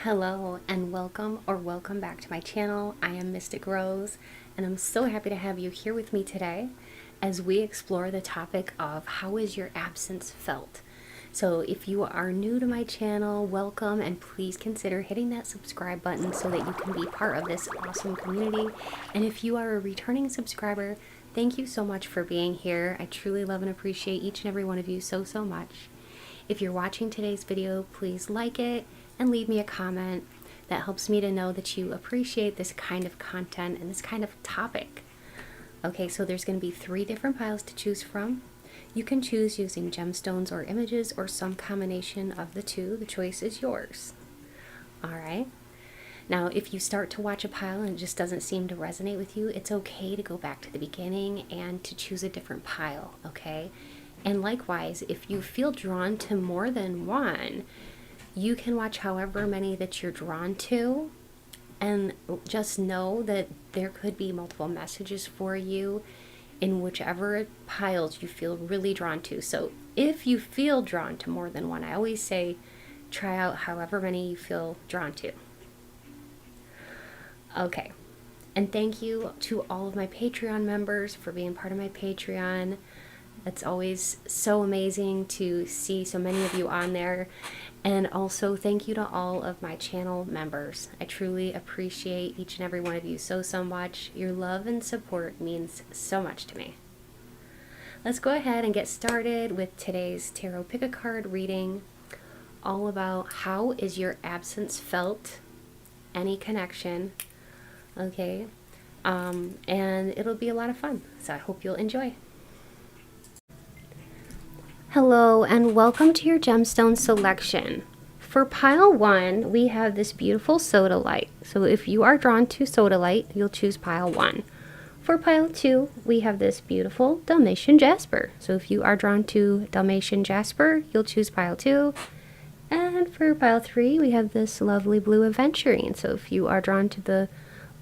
Hello and welcome back to my channel. I am Mystic Rose and I'm so happy to have you here with me today as we explore the topic of how is your absence felt. So if you are new to my channel, welcome, and please consider hitting that subscribe button so that you can be part of this awesome community. And if you are a returning subscriber, thank you so much for being here. I truly love and appreciate each and every one of you so much. If you're watching today's video, please like it and leave me a comment. That helps me to know that you appreciate this kind of content and this kind of topic. Okay, so there's going to be 3 different piles to choose from. You can choose using gemstones or images or some combination of the two. The choice is yours. Alright. Now, if you start to watch a pile and it just doesn't seem to resonate with you, it's okay to go back to the beginning and to choose a different pile, okay? And likewise, if you feel drawn to more than one, you can watch however many that you're drawn to, and just know that there could be multiple messages for you in whichever piles you feel really drawn to. So if you feel drawn to more than one, I always say try out however many you feel drawn to. Okay, and thank you to all of my Patreon members for being part of my Patreon. It's always so amazing to see so many of you on there. And also thank you to all of my channel members. I truly appreciate each and every one of you so much. Your love and support means so much to me. Let's go ahead and get started with today's tarot pick a card reading, all about how is your absence felt, any connection, okay? And it'll be a lot of fun, so I hope you'll enjoy. Hello and welcome to your gemstone selection. For pile 1, we have this beautiful Sodalite. So if you are drawn to Sodalite, you'll choose pile 1. For pile 2, we have this beautiful Dalmatian Jasper. So if you are drawn to Dalmatian Jasper, you'll choose pile 2. And for pile 3, we have this lovely blue Aventurine. So if you are drawn to the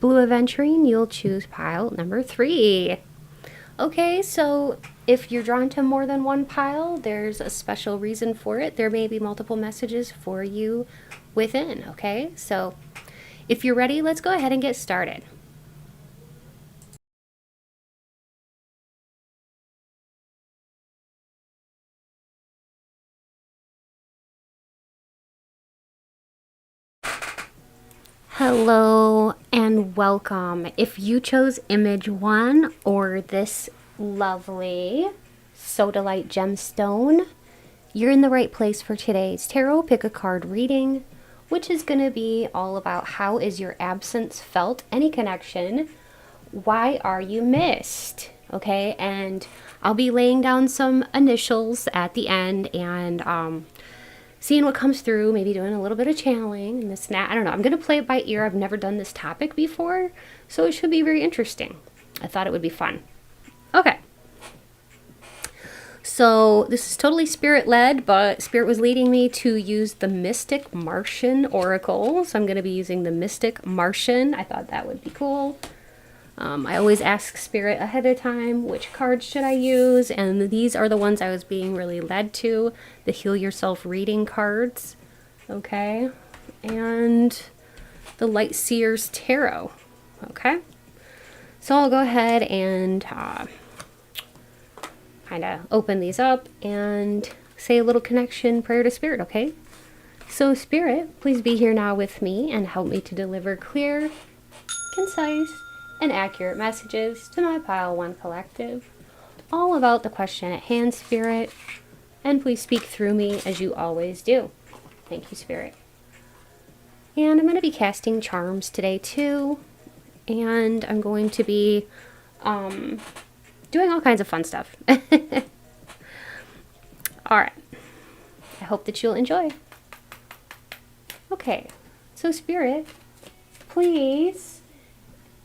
blue Aventurine, you'll choose pile number 3. Okay, so if you're drawn to more than one pile, there's a special reason for it. There may be multiple messages for you within, okay? So if you're ready, let's go ahead and get started. Hello and welcome. If you chose image 1 or this lovely Sodalite gemstone, you're in the right place for today's tarot pick a card reading, which is going to be all about how is your absence felt, any connection, why are you missed, okay? And I'll be laying down some initials at the end and seeing what comes through, maybe doing a little bit of channeling and this and that. I don't know. I'm going to play it by ear. I've never done this topic before, so it should be very interesting. I thought it would be fun. Okay. So this is totally spirit-led, but spirit was leading me to use the Mystic Martian Oracle. So I'm going to be using the Mystic Martian. I thought that would be cool. I always ask spirit ahead of time, which cards should I use? And these are the ones I was being really led to, the Heal Yourself reading cards. Okay. And the Light Seers Tarot. Okay. So I'll go ahead and kind of open these up and say a little connection prayer to spirit, okay? So spirit, please be here now with me and help me to deliver clear, concise, and accurate messages to my pile 1 collective, all about the question at hand, spirit, and please speak through me as you always do. Thank you, spirit. And I'm going to be casting charms today too, and I'm going to be doing all kinds of fun stuff. Alright, I hope that you'll enjoy. Okay, so spirit, please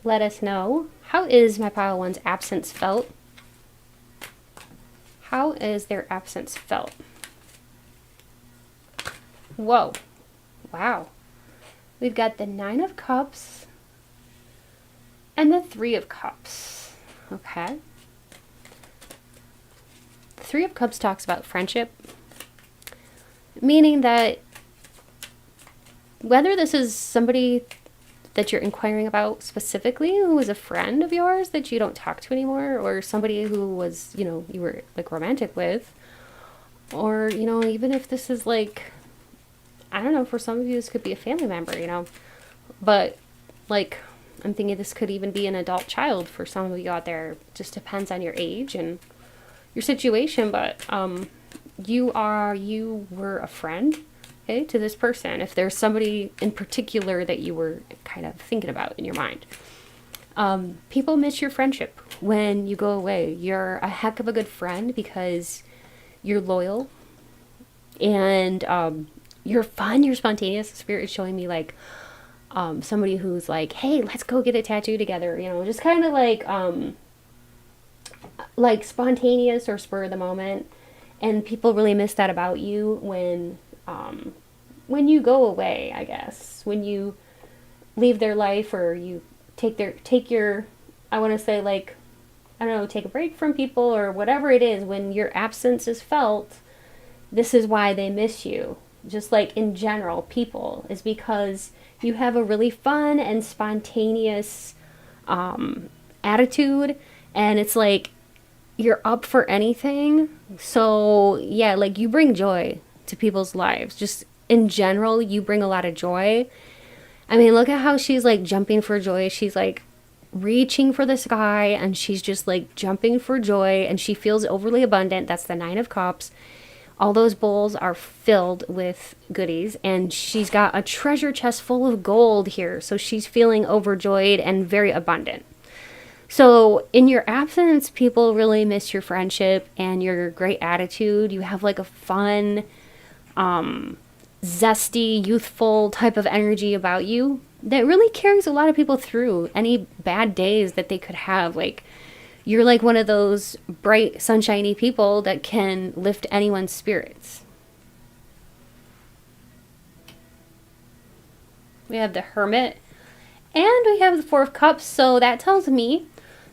let us know, how is my pile 1's absence felt? How is their absence felt? Whoa. Wow. We've got the 9 of Cups and the 3 of Cups. Okay. The 3 of Cups talks about friendship, meaning that whether this is somebody that you're inquiring about specifically who was a friend of yours that you don't talk to anymore, or somebody who was, you were like romantic with, or, even if this is like, I don't know, for some of you, this could be a family member, but like, I'm thinking this could even be an adult child for some of you out there. It just depends on your age and your situation, but you were a friend, okay, to this person. If there's somebody in particular that you were kind of thinking about in your mind. People miss your friendship when you go away. You're a heck of a good friend because you're loyal and you're fun, you're spontaneous. Spirit is showing me like somebody who's like, hey, let's go get a tattoo together, just kind of like spontaneous or spur of the moment. And people really miss that about you when you go away, I guess. When you leave their life, or you take your, I want to say, like, I don't know, take a break from people or whatever it is. When your absence is felt, this is why they miss you. Just like in general, people, is because you have a really fun and spontaneous attitude, and it's like you're up for anything. So yeah, like you bring joy to people's lives. Just in general, you bring a lot of joy. I mean, look at how she's like jumping for joy. She's like reaching for the sky, and she's just like jumping for joy, and she feels overly abundant. That's the 9 of Cups. All those bowls are filled with goodies, and she's got a treasure chest full of gold here. So she's feeling overjoyed and very abundant. So in your absence, people really miss your friendship and your great attitude. You have like a fun, zesty, youthful type of energy about you that really carries a lot of people through any bad days that they could have. Like, you're like one of those bright, sunshiny people that can lift anyone's spirits. We have the Hermit, and we have the 4 of Cups. So that tells me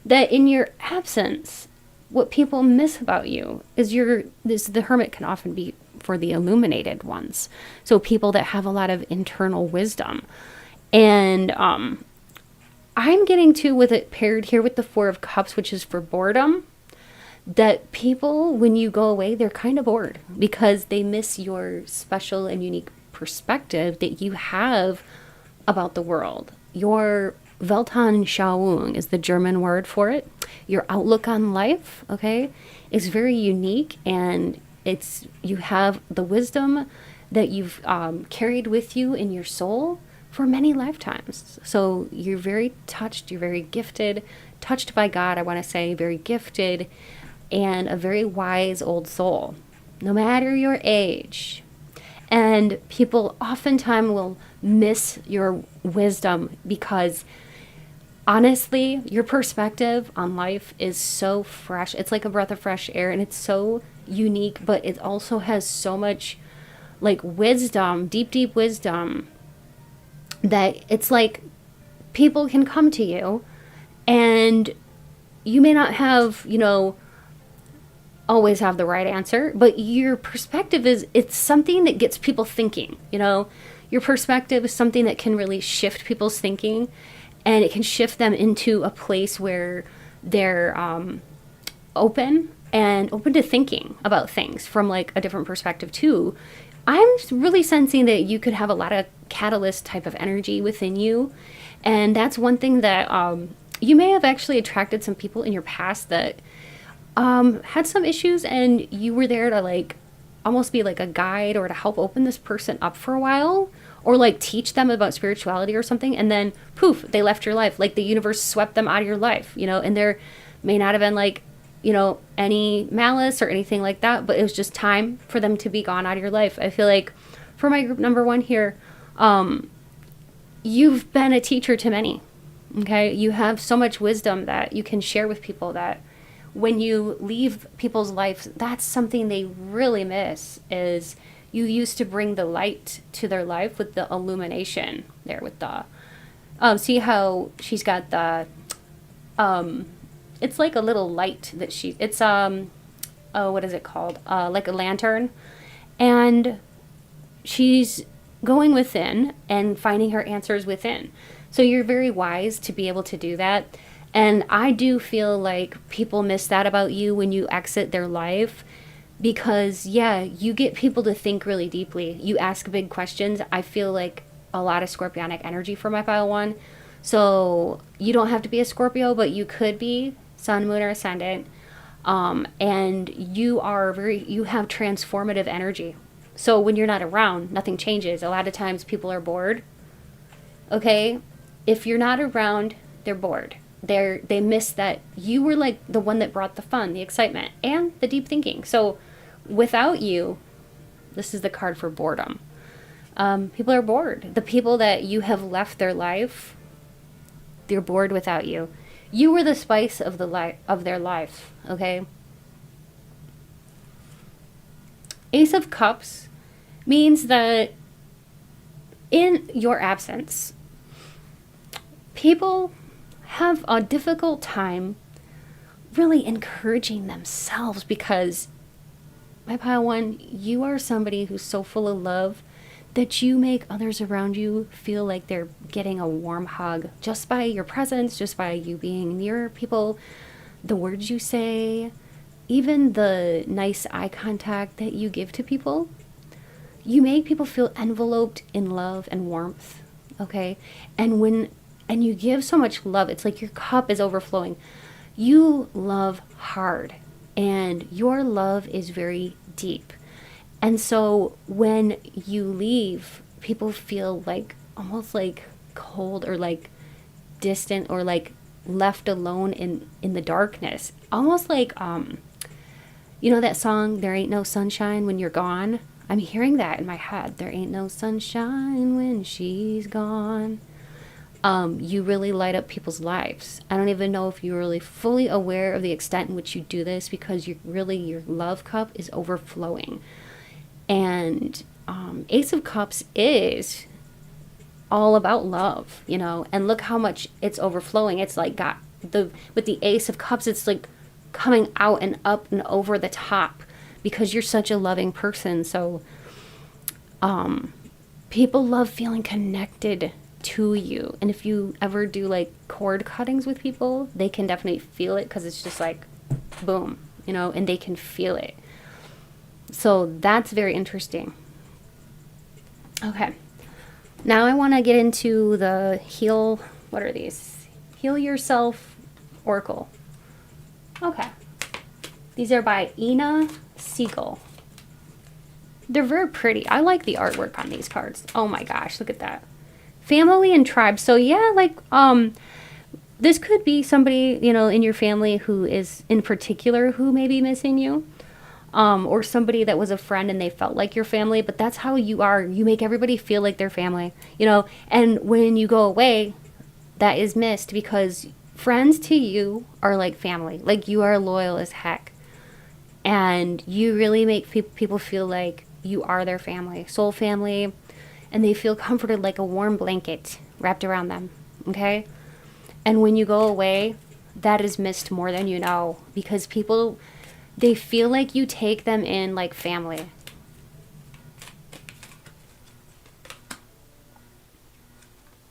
that in your absence, what people miss about you is the Hermit can often be for the illuminated ones. So people that have a lot of internal wisdom. And I'm getting to, with it paired here with the 4 of Cups, which is for boredom, that people, when you go away, they're kind of bored because they miss your special and unique perspective that you have about the world. Your Weltanschauung is the German word for it. Your outlook on life, okay, is very unique, and you have the wisdom that you've carried with you in your soul for many lifetimes. So you're very touched, you're very gifted, touched by God, I want to say, very gifted, and a very wise old soul, no matter your age. And people oftentimes will miss your wisdom because, honestly, your perspective on life is so fresh. It's like a breath of fresh air, and it's so unique, but it also has so much like wisdom, deep, deep wisdom, that it's like people can come to you and you may not have, always have the right answer, but your perspective it's something that gets people thinking. Your perspective is something that can really shift people's thinking, and it can shift them into a place where they're open to thinking about things from like a different perspective too. I'm really sensing that you could have a lot of catalyst type of energy within you. And that's one thing that you may have actually attracted some people in your past that had some issues, and you were there to like almost be like a guide or to help open this person up for a while, or like teach them about spirituality or something. And then poof, they left your life. Like the universe swept them out of your life, and there may not have been like, any malice or anything like that, but it was just time for them to be gone out of your life. I feel like for my group number 1 here, you've been a teacher to many. Okay. You have so much wisdom that you can share with people, that when you leave people's lives, that's something they really miss, is you used to bring the light to their life with the illumination there with the, see how she's got the, it's like a little light that it's what is it called? Like a lantern. And she's going within and finding her answers within. So you're very wise to be able to do that. And I do feel like people miss that about you when you exit their life, because yeah, you get people to think really deeply. You ask big questions. I feel like a lot of scorpionic energy for my pile one. So you don't have to be a Scorpio, but you could be sun, moon, or ascendant. And you have transformative energy. So when you're not around, nothing changes. A lot of times people are bored. Okay? If you're not around, they're bored. They miss that you were like the one that brought the fun, the excitement, and the deep thinking. So without you, this is the card for boredom. People are bored. The people that you have left their life, they're bored without you. You were the spice of their life, okay? Ace of Cups means that in your absence, people have a difficult time really encouraging themselves, because my pile one, you are somebody who's so full of love that you make others around you feel like they're getting a warm hug just by your presence, just by you being near people, the words you say, even the nice eye contact that you give to people. You make people feel enveloped in love and warmth, okay? And you give so much love, it's like your cup is overflowing. You love hard, and your love is very deep. And so when you leave, people feel like almost like cold or like distant or like left alone in the darkness. Almost like, you know that song, There Ain't No Sunshine When You're Gone? I'm hearing that in my head. There ain't no sunshine when she's gone. You really light up people's lives. I don't even know if you're really fully aware of the extent in which you do this, because your love cup is overflowing. And Ace of Cups is all about love, you know, and look how much it's overflowing. It's like with the Ace of Cups, it's like coming out and up and over the top, because you're such a loving person. So people love feeling connected to you. And if you ever do like cord cuttings with people, they can definitely feel it, because it's just like boom, you know, and they can feel it. So that's very interesting. Okay. Now I want to get into the what are these? Heal Yourself Oracle. Okay. These are by Ina Siegel. They're very pretty. I like the artwork on these cards. Oh my gosh, look at that. Family and tribe. So yeah, like this could be somebody, you know, in your family who is in particular who may be missing you. Or somebody that was a friend and they felt like your family, but that's how you are. You make everybody feel like their family, you know, and when you go away, that is missed, because friends to you are like family. Like, you are loyal as heck, and you really make people feel like you are their family, soul family, and they feel comforted like a warm blanket wrapped around them, okay? And when you go away, that is missed more than you know, because people, they feel like you take them in like family.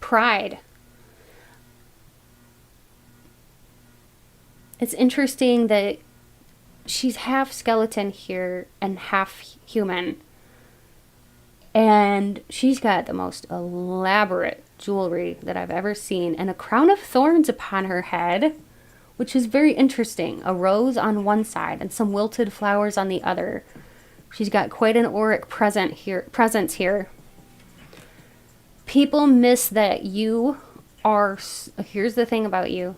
Pride. It's interesting that she's half skeleton here and half human. And she's got the most elaborate jewelry that I've ever seen, and a crown of thorns upon her head, which is very interesting. A rose on one side and some wilted flowers on the other. She's got quite an auric presence here. People miss that you are, here's the thing about you.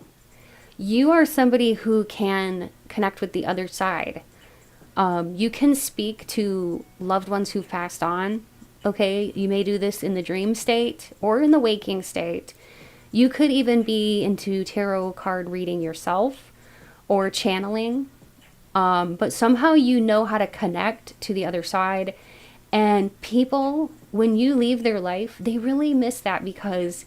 You are somebody who can connect with the other side. You can speak to loved ones who've passed on. Okay, you may do this in the dream state or in the waking state. You could even be into tarot card reading yourself or channeling. But somehow you know how to connect to the other side. And people, when you leave their life, they really miss that, because,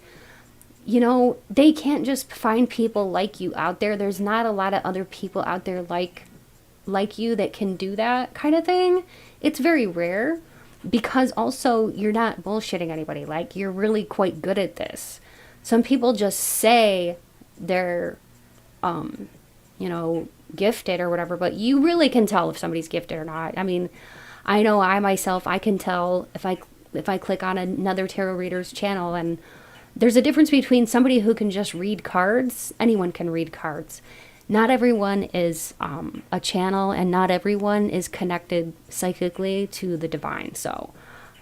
you know, they can't just find people like you out there. There's not a lot of other people out there like you that can do that kind of thing. It's very rare. because also you're not bullshitting anybody. Like, you're really quite good at this. Some people just say they're, you know, gifted or whatever, but you really can tell if somebody's gifted or not. I mean, I know I myself, I can tell if I click on another tarot reader's channel, and there's a difference between somebody who can just read cards. Anyone can read cards. Not everyone is a channel, and not everyone is connected psychically to the divine. So,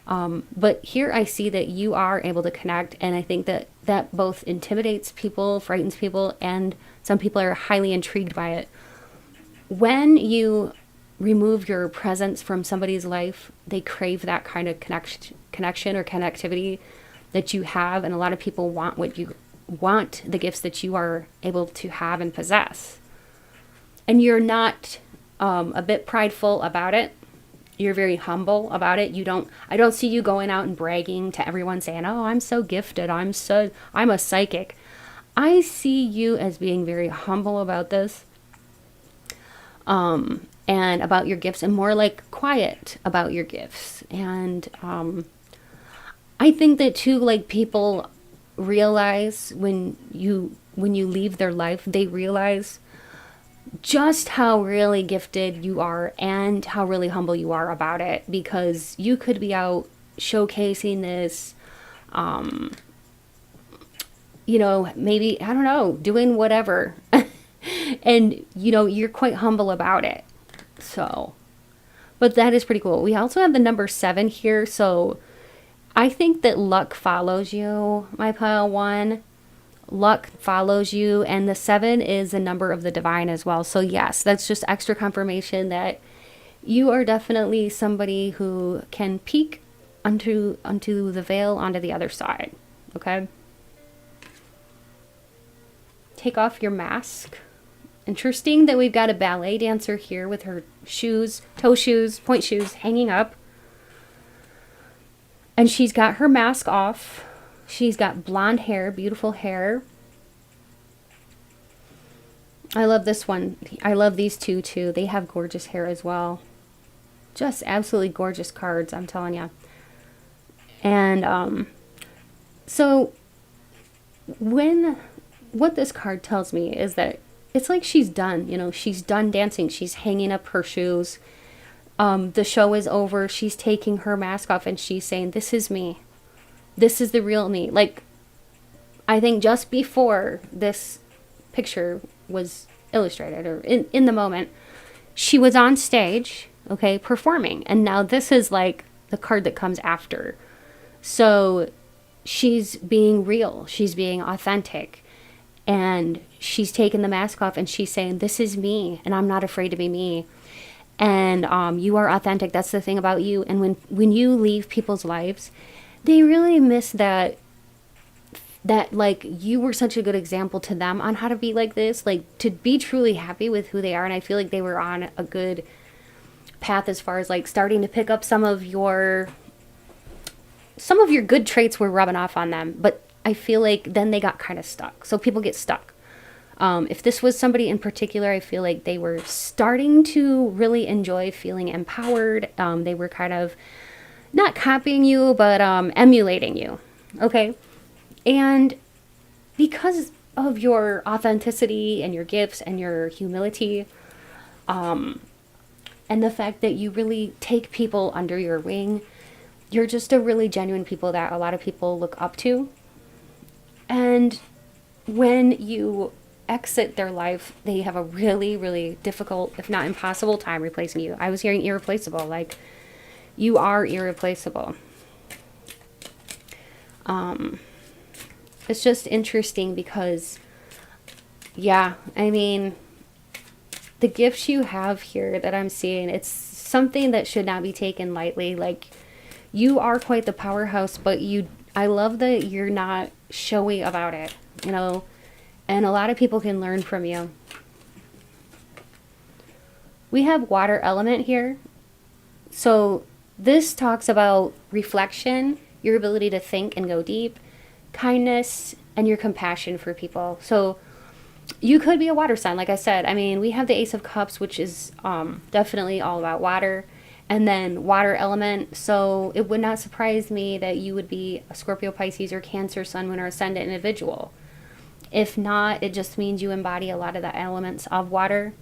but here I see that you are able to connect, and I think that that both intimidates people, frightens people, and some people are highly intrigued by it. When you remove your presence from somebody's life, they crave that kind of connection or connectivity that you have, and a lot of people want the gifts that you are able to have and possess. And you're not a bit prideful about it. You're very humble about it. I don't see you going out and bragging to everyone saying, "Oh, I'm so gifted. I'm a psychic." I see you as being very humble about this. And about your gifts, and more like quiet about your gifts. And I think that too, like, people realize when you leave their life, they realize just how really gifted you are and how really humble you are about it, because you could be out showcasing this, you know, maybe, I don't know, doing whatever. And, you know, you're quite humble about it. So, but that is pretty cool. We also have the number 7 here. So I think that luck follows you, my pile 1. Luck follows you. And the 7 is a number of the divine as well. So yes, that's just extra confirmation that you are definitely somebody who can peek onto the veil onto the other side. Okay. Take off your mask. Interesting that we've got a ballet dancer here with her shoes, toe shoes, point shoes hanging up. And she's got her mask off. She's got blonde hair, beautiful hair. I love this one. I love these two too. They have gorgeous hair as well. Just absolutely gorgeous cards, I'm telling you. And so what this card tells me is that it's like she's done, you know, she's done dancing. She's hanging up her shoes. The show is over. She's taking her mask off and she's saying, "This is me. This is the real me." Like, I think just before this picture was illustrated, or in the moment, she was on stage, okay, performing. And now this is like the card that comes after. So she's being real. She's being authentic. And she's taking the mask off and she's saying, "This is me, and I'm not afraid to be me." And you are authentic. That's the thing about you. And when you leave people's lives, they really miss that like you were such a good example to them on how to be like this, like to be truly happy with who they are. And I feel like they were on a good path as far as like starting to pick up some of your good traits were rubbing off on them. But I feel like then they got kind of stuck. So people get stuck. If this was somebody in particular, I feel like they were starting to really enjoy feeling empowered. They were kind of not copying you, but emulating you. Okay. And because of your authenticity and your gifts and your humility, and the fact that you really take people under your wing, you're just a really genuine people that a lot of people look up to. And when you exit their life, they have a really, really difficult, if not impossible, time replacing you. I was hearing irreplaceable, like you are irreplaceable. It's just interesting because, yeah, I mean, the gifts you have here that I'm seeing, it's something that should not be taken lightly. Like, you are quite the powerhouse, but I love that you're not showy about it, you know, and a lot of people can learn from you. We have water element here. So this talks about reflection, your ability to think and go deep, kindness, and your compassion for people. So you could be a water sign, like I said. I mean, we have the Ace of Cups, which is definitely all about water. And then water element. So it would not surprise me that you would be a Scorpio, Pisces, or Cancer, Sun, Moon, or Ascendant individual. If not, it just means you embody a lot of the elements of water,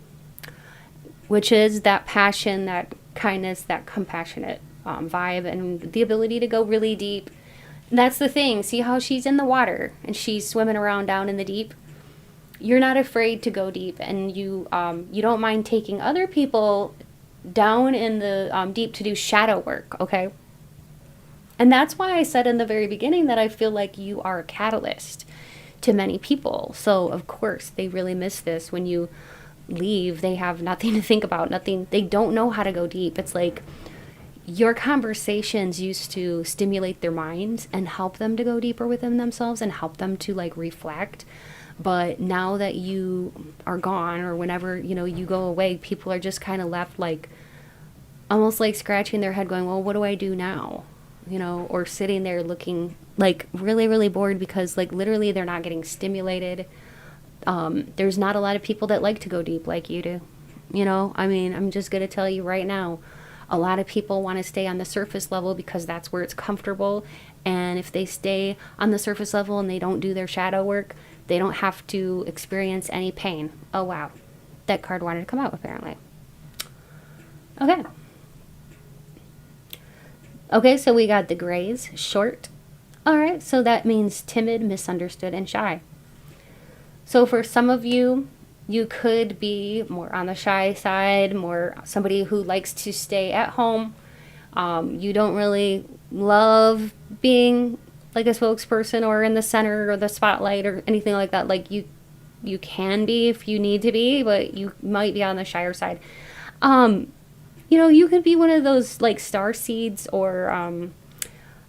which is that passion, that kindness, that compassionate vibe, and the ability to go really deep. And that's the thing. See how she's in the water and she's swimming around down in the deep? You're not afraid to go deep, and you don't mind taking other people down in the deep to do shadow work, okay? And that's why I said in the very beginning that I feel like you are a catalyst to many people. So of course they really miss this. When you leave, they have nothing to think about, nothing. They don't know how to go deep. It's like your conversations used to stimulate their minds and help them to go deeper within themselves and help them to like reflect. But now that you are gone, or whenever, you go away, people are just kind of left like almost like scratching their head going, well, what do I do now? Or sitting there looking like really, really bored because like literally they're not getting stimulated. There's not a lot of people that like to go deep like you do. I'm just going to tell you right now, a lot of people want to stay on the surface level because that's where it's comfortable. And if they stay on the surface level and they don't do their shadow work, they don't have to experience any pain. Oh, wow. That card wanted to come out, apparently. Okay, so we got the grays, short. All right, so that means timid, misunderstood, and shy. So for some of you, you could be more on the shy side, more somebody who likes to stay at home. You don't really love being like a spokesperson or in the center or the spotlight or anything like that. Like you can be if you need to be, but you might be on the shyer side. You could be one of those like star seeds or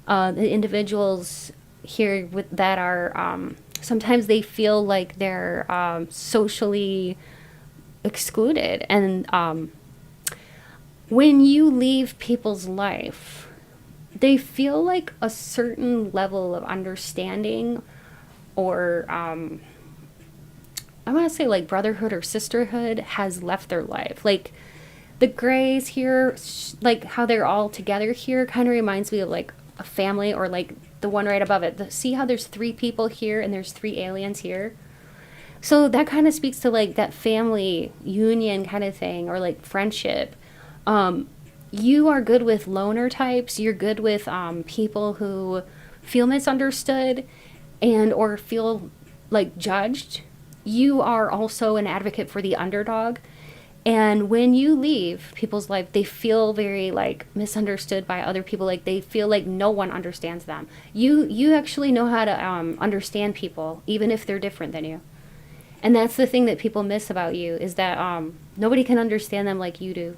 the individuals here that are sometimes they feel like they're socially excluded. And when you leave people's life, they feel like a certain level of understanding or I want to say like brotherhood or sisterhood has left their life. Like the grays here, like how they're all together here kind of reminds me of like a family, or like the one right above it. See how there's 3 people here and there's 3 aliens here? So that kind of speaks to like that family union kind of thing, or like friendship. You are good with loner types. You're good with people who feel misunderstood and or feel like judged. You are also an advocate for the underdog. And when you leave people's life, they feel very like misunderstood by other people. Like they feel like no one understands them. You actually know how to understand people, even if they're different than you. And that's the thing that people miss about you, is that nobody can understand them like you do.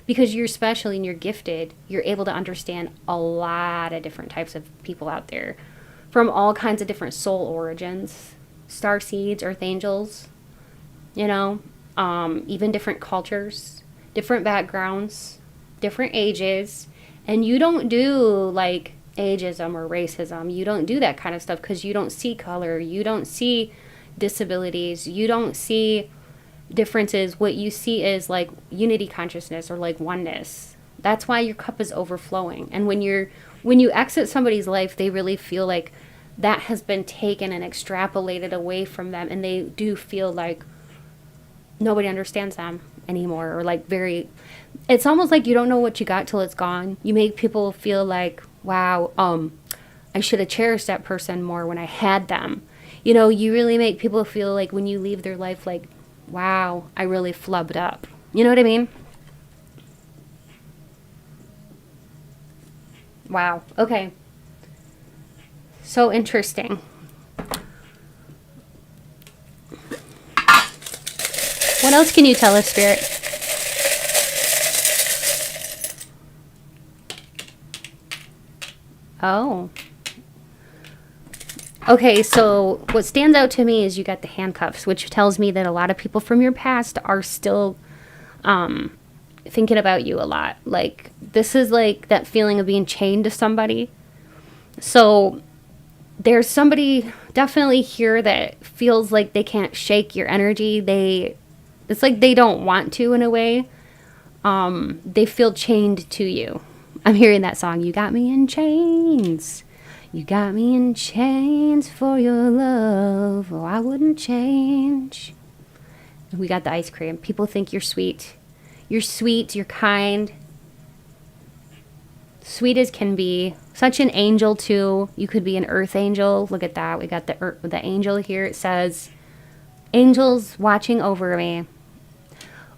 Because you're special and you're gifted, you're able to understand a lot of different types of people out there from all kinds of different soul origins, star seeds, earth angels, even different cultures, different backgrounds, different ages. And you don't do like ageism or racism. You don't do that kind of stuff because you don't see color. You don't see disabilities. You don't see differences. What you see is like unity consciousness or like oneness. That's why your cup is overflowing. And when you exit somebody's life, they really feel like that has been taken and extrapolated away from them, and they do feel like nobody understands them anymore, or like it's almost like you don't know what you got till it's gone. You make people feel like, wow, I should have cherished that person more when I had them. You really make people feel like when you leave their life, like, wow, I really flubbed up. You know what I mean? Wow. Okay. So interesting. What else can you tell us, Spirit? Oh. Okay, so what stands out to me is you got the handcuffs, which tells me that a lot of people from your past are still thinking about you a lot. Like, this is like that feeling of being chained to somebody. So there's somebody definitely here that feels like they can't shake your energy. It's like they don't want to, in a way. they feel chained to you. I'm hearing that song, You Got Me in Chains. You got me in chains for your love. Oh, I wouldn't change. We got the ice cream. People think you're sweet. You're sweet, you're kind. Sweet as can be. Such an angel too. You could be an earth angel. Look at that. We got the angel here. It says, angels watching over me.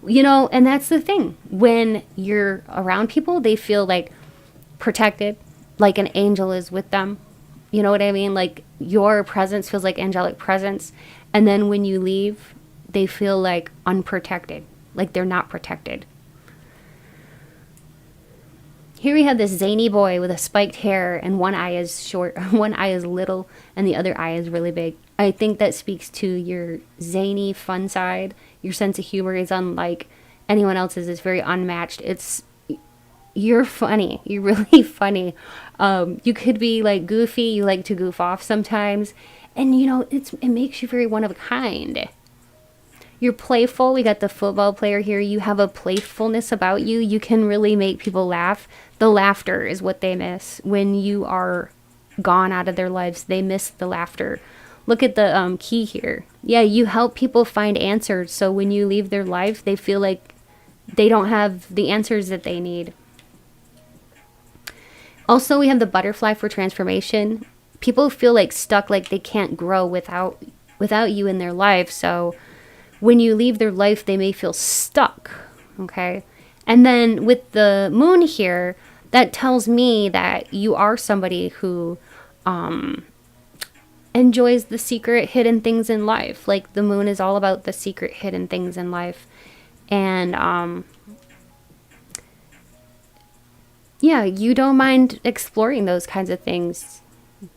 You know, and that's the thing. When you're around people, they feel like protected, like an angel is with them. You know what I mean? Like your presence feels like angelic presence. And then when you leave, they feel like unprotected, like they're not protected. Here we have this zany boy with a spiked hair, and one eye is short, one eye is little, and the other eye is really big. I think that speaks to your zany, fun side. Your sense of humor is unlike anyone else's. It's very unmatched. You're funny. You're really funny. You could be like goofy. You like to goof off sometimes, and you know it makes you very one of a kind. You're playful. We got the football player here. You have a playfulness about you. You can really make people laugh. The laughter is what they miss. When you are gone out of their lives, they miss the laughter. Look at the key here. Yeah, you help people find answers. So when you leave their life, they feel like they don't have the answers that they need. Also, we have the butterfly for transformation. People feel like stuck, like they can't grow without you in their life. So when you leave their life, they may feel stuck, okay? And then with the moon here, that tells me that you are somebody who enjoys the secret hidden things in life. Like the moon is all about the secret hidden things in life. And yeah, you don't mind exploring those kinds of things,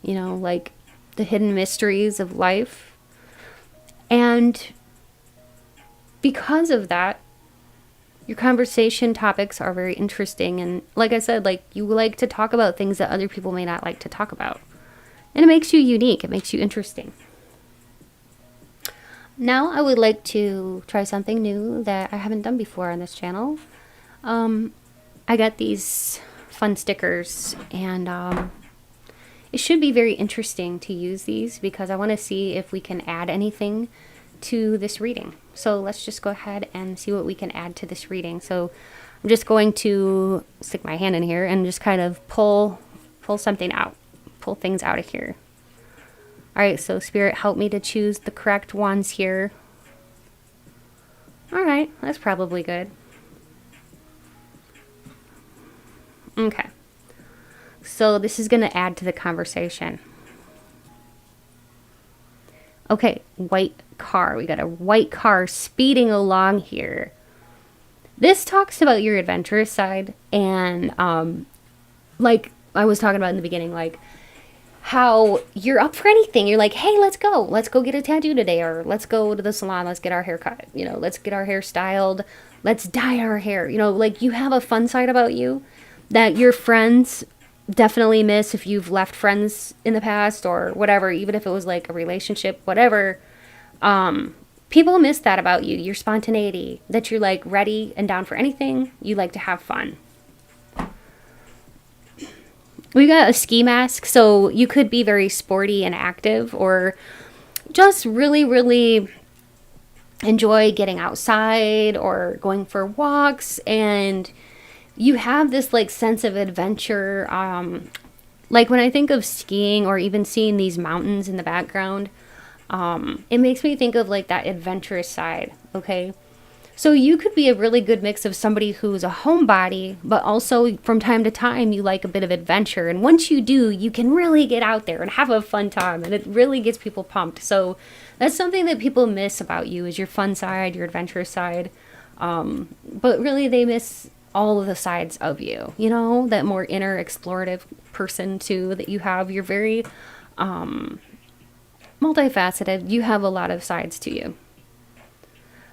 you know, like the hidden mysteries of life. And because of that, your conversation topics are very interesting. And like I said, like you like to talk about things that other people may not like to talk about. And it makes you unique. It makes you interesting. Now I would like to try something new that I haven't done before on this channel. I got these fun stickers, and it should be very interesting to use these because I want to see if we can add anything to this reading. So let's just go ahead and see what we can add to this reading. So I'm just going to stick my hand in here and just kind of pull something out, pull things out of here. All right, so Spirit, help me to choose the correct ones here. All right, that's probably good. Okay, so this is going to add to the conversation. Okay, white car. We got a white car speeding along here. This talks about your adventurous side, and like I was talking about in the beginning, like how you're up for anything. You're like, hey, let's go get a tattoo today, or let's go to the salon, let's get our hair cut, you know, let's get our hair styled, let's dye our hair, you know, like you have a fun side about you that your friends definitely miss if you've left friends in the past or whatever, even if it was like a relationship, whatever. People miss that about you, your spontaneity, that you're like ready and down for anything. You like to have fun. We got a ski mask, so you could be very sporty and active, or just really, really enjoy getting outside or going for walks, and you have this like sense of adventure. Like when I think of skiing or even seeing these mountains in the background, it makes me think of like that adventurous side. Okay, so you could be a really good mix of somebody who's a homebody, but also from time to time you like a bit of adventure, and once you do, you can really get out there and have a fun time, and it really gets people pumped. So that's something that people miss about you, is your fun side, your adventurous side, but really they miss all of the sides of you, you know, that more inner explorative person too that you have. You're very multifaceted. You have a lot of sides to you.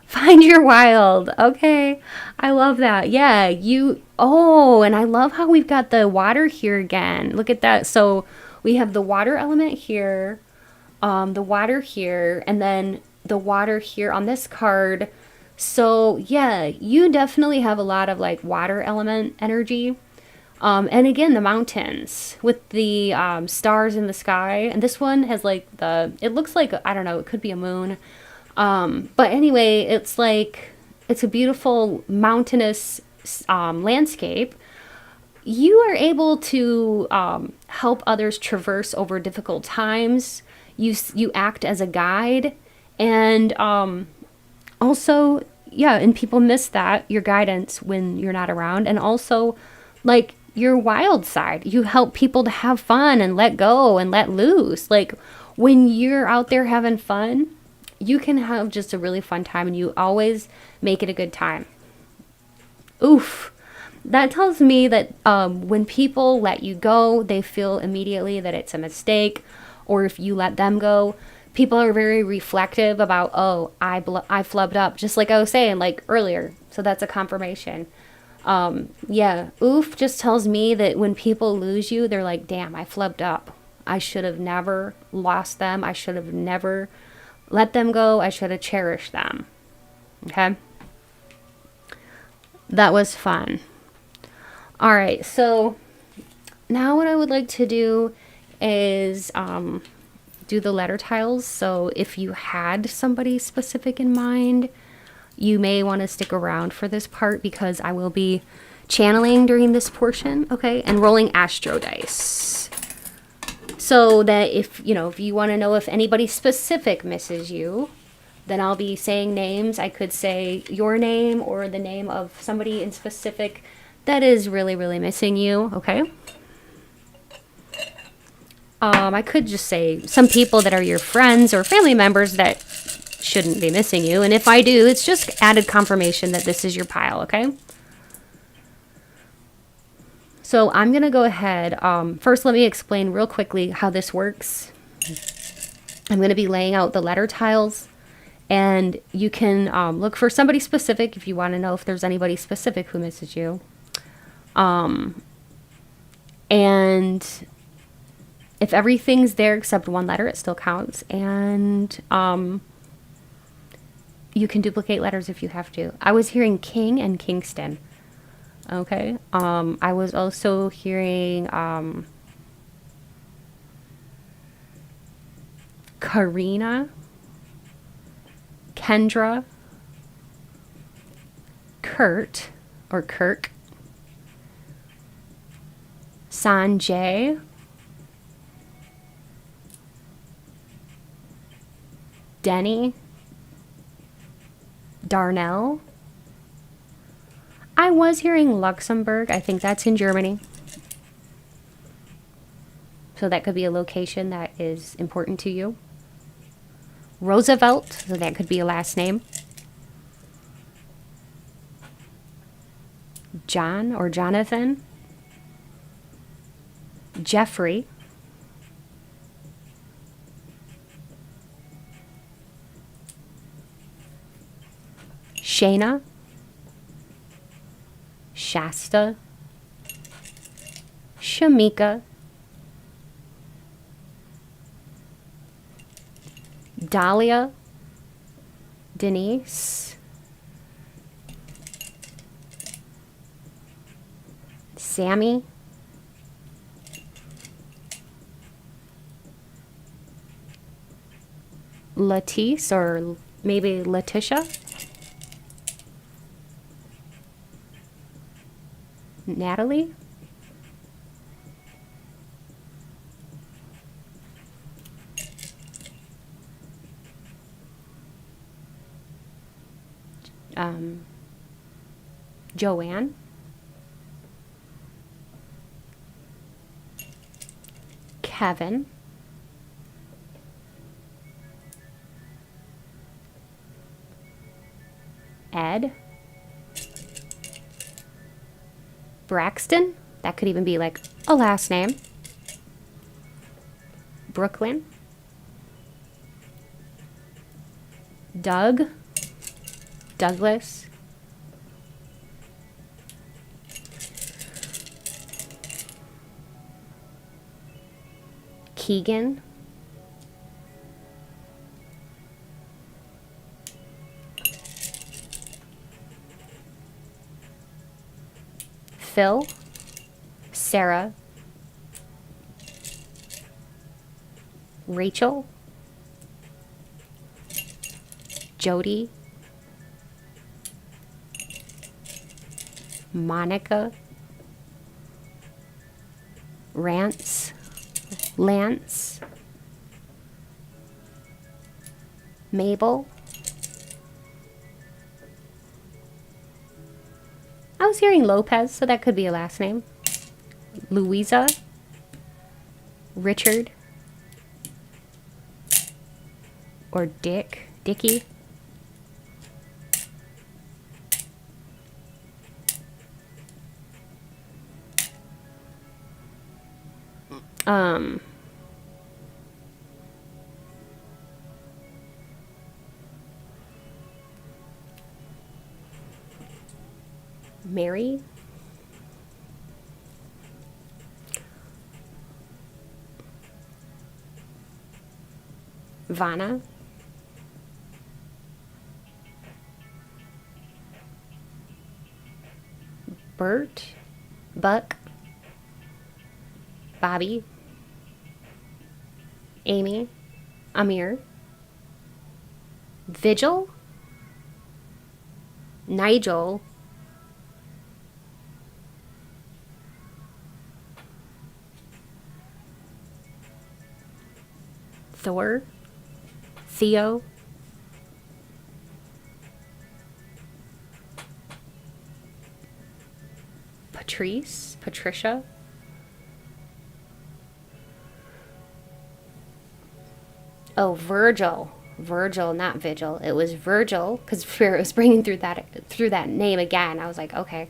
Find your wild. Okay, I love that. Yeah, and I love how we've got the water here again. Look at that. So we have the water element here, the water here, and then the water here on this card So yeah, you definitely have a lot of like water element energy. And again, the mountains with the stars in the sky. And this one has like it looks like, I don't know, it could be a moon. But anyway, it's a beautiful mountainous landscape. You are able to help others traverse over difficult times. You act as a guide, and also, yeah, and people miss that, your guidance, when you're not around. And also, like, your wild side, you help people to have fun and let go and let loose. Like, when you're out there having fun, you can have just a really fun time, and you always make it a good time. Oof. That tells me that when people let you go, they feel immediately that it's a mistake. Or if you let them go, people are very reflective about, oh, I flubbed up, just like I was saying like earlier. So that's a confirmation. Yeah, oof just tells me that when people lose you, they're like, damn, I flubbed up. I should have never lost them. I should have never let them go. I should have cherished them. Okay? That was fun. All right, so now what I would like to do is do the letter tiles. So if you had somebody specific in mind, you may want to stick around for this part, because I will be channeling during this portion, okay, and rolling astro dice. So that if you want to know if anybody specific misses you, then I'll be saying names. I could say your name or the name of somebody in specific that is really, really missing you, okay? I could just say some people that are your friends or family members that shouldn't be missing you. And if I do, it's just added confirmation that this is your pile, okay? So I'm going to go ahead. First, let me explain real quickly how this works. I'm going to be laying out the letter tiles. And you can look for somebody specific if you want to know if there's anybody specific who misses you. And if everything's there except one letter, it still counts. And you can duplicate letters if you have to. I was hearing King and Kingston. Okay. I was also hearing Karina, Kendra, Kurt or Kirk, Sanjay, Denny, Darnell. I was hearing Luxembourg. I think that's in Germany. So that could be a location that is important to you. Roosevelt, so that could be a last name. John or Jonathan. Jeffrey. Shayna. Shasta. Shamika. Dahlia. Denise. Sammy. Latice or maybe Letitia. Natalie. Joanne. Kevin. Ed. Braxton. That could even be like a last name. Brooklyn. Doug. Douglas. Keegan. Phil, Sarah, Rachel, Jody, Monica, Lance, Mabel. I was hearing Lopez, so that could be a last name. Louisa, Richard, or Dickie. Mary, Vanna, Bert, Buck, Bobby, Amy, Amir, Vigil, Nigel, Thor, Theo, Patricia, oh, Virgil, not Vigil. It was Virgil, because Spirit was bringing through that name again. I was like, okay.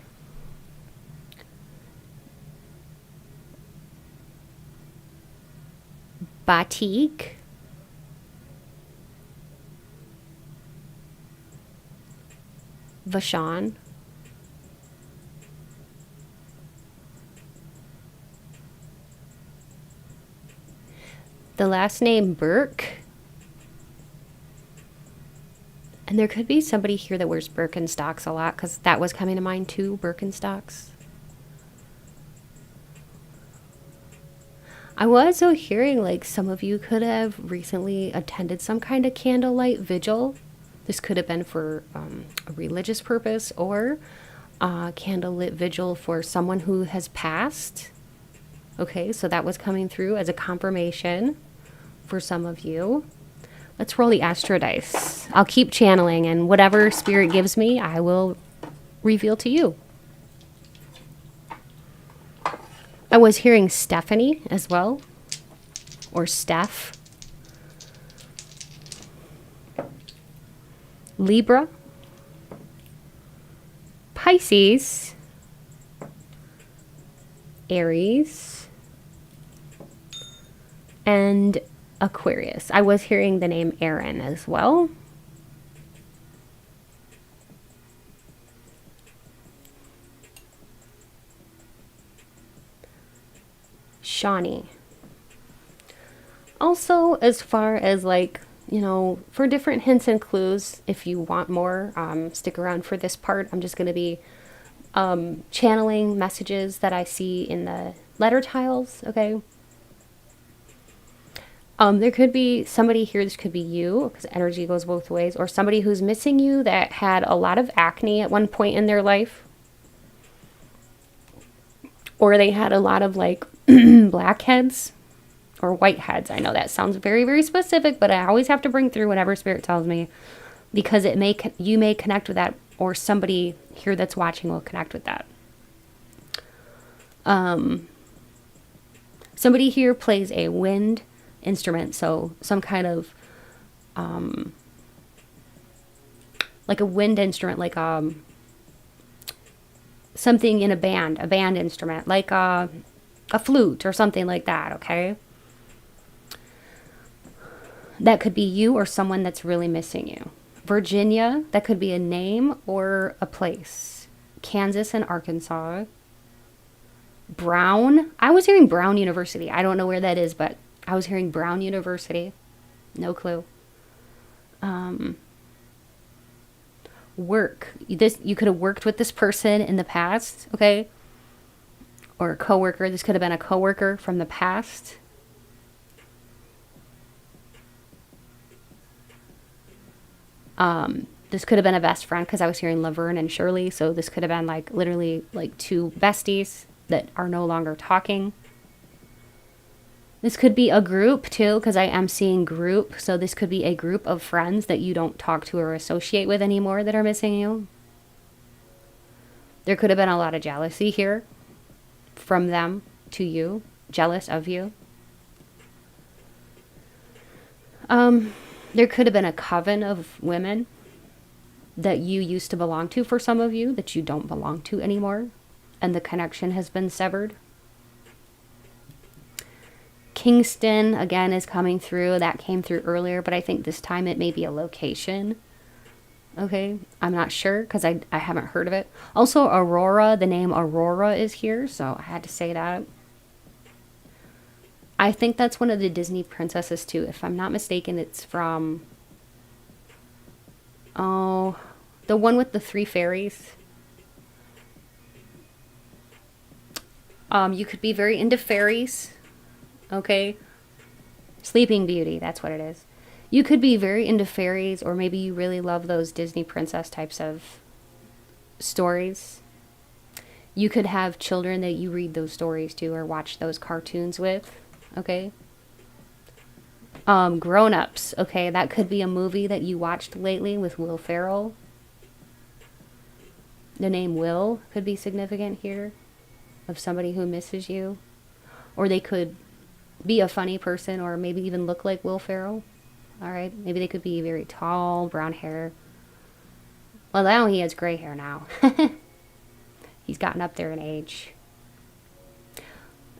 Batik, Vashon, the last name Burke. And there could be somebody here that wears Birkenstocks a lot, because that was coming to mind too, Birkenstocks. I was also hearing like some of you could have recently attended some kind of candlelight vigil. This could have been for a religious purpose, or a candlelit vigil for someone who has passed. Okay, so that was coming through as a confirmation for some of you. Let's roll the astro dice. I'll keep channeling, and whatever Spirit gives me, I will reveal to you. I was hearing Stephanie as well, or Steph. Libra, Pisces, Aries, and Aquarius. I was hearing the name Aaron as well. Shawnee. Also, as far as like, you know, for different hints and clues, if you want more, stick around for this part. I'm just going to be channeling messages that I see in the letter tiles, okay? There could be somebody here, this could be you, because energy goes both ways, or somebody who's missing you that had a lot of acne at one point in their life. Or they had a lot of like blackheads or whiteheads. I know that sounds very, very specific, but I always have to bring through whatever Spirit tells me, because it may you may connect with that, or somebody here that's watching will connect with that. Somebody here plays a wind instrument, so some kind of like a wind instrument, like something in a band instrument, like a flute or something like that, okay? That could be you or someone that's really missing you. Virginia, that could be a name or a place. Kansas and Arkansas. Brown, I was hearing Brown University. I don't know where that is, but I was hearing Brown University. No clue. Work. You could have worked with this person in the past, okay? or a coworker. This could have been a coworker from the past. This could have been a best friend, because I was hearing Laverne and Shirley. So this could have been like literally like two besties that are no longer talking. This could be a group too, because I am seeing group. So this could be a group of friends that you don't talk to or associate with anymore that are missing you. There could have been a lot of jealousy here from them to you, jealous of you. There could have been a coven of women that you used to belong to for some of you that you don't belong to anymore, and the connection has been severed. Kingston, again, is coming through. That came through earlier, but I think this time it may be a location. Okay, I'm not sure because I haven't heard of it. Also, Aurora, the name Aurora is here, so I had to say that. I think that's one of the Disney princesses too. If I'm not mistaken, it's from... oh, the one with the 3 fairies. You could be very into fairies. Okay. Sleeping Beauty, that's what it is. You could be very into fairies, or maybe you really love those Disney princess types of stories. You could have children that you read those stories to or watch those cartoons with. Okay. Grown-ups. Okay, that could be a movie that you watched lately with Will Ferrell. The name Will could be significant here, of somebody who misses you. Or they could be a funny person, or maybe even look like Will Ferrell. All right, maybe they could be very tall, brown hair. Well, now he has gray hair now. He's gotten up there in age.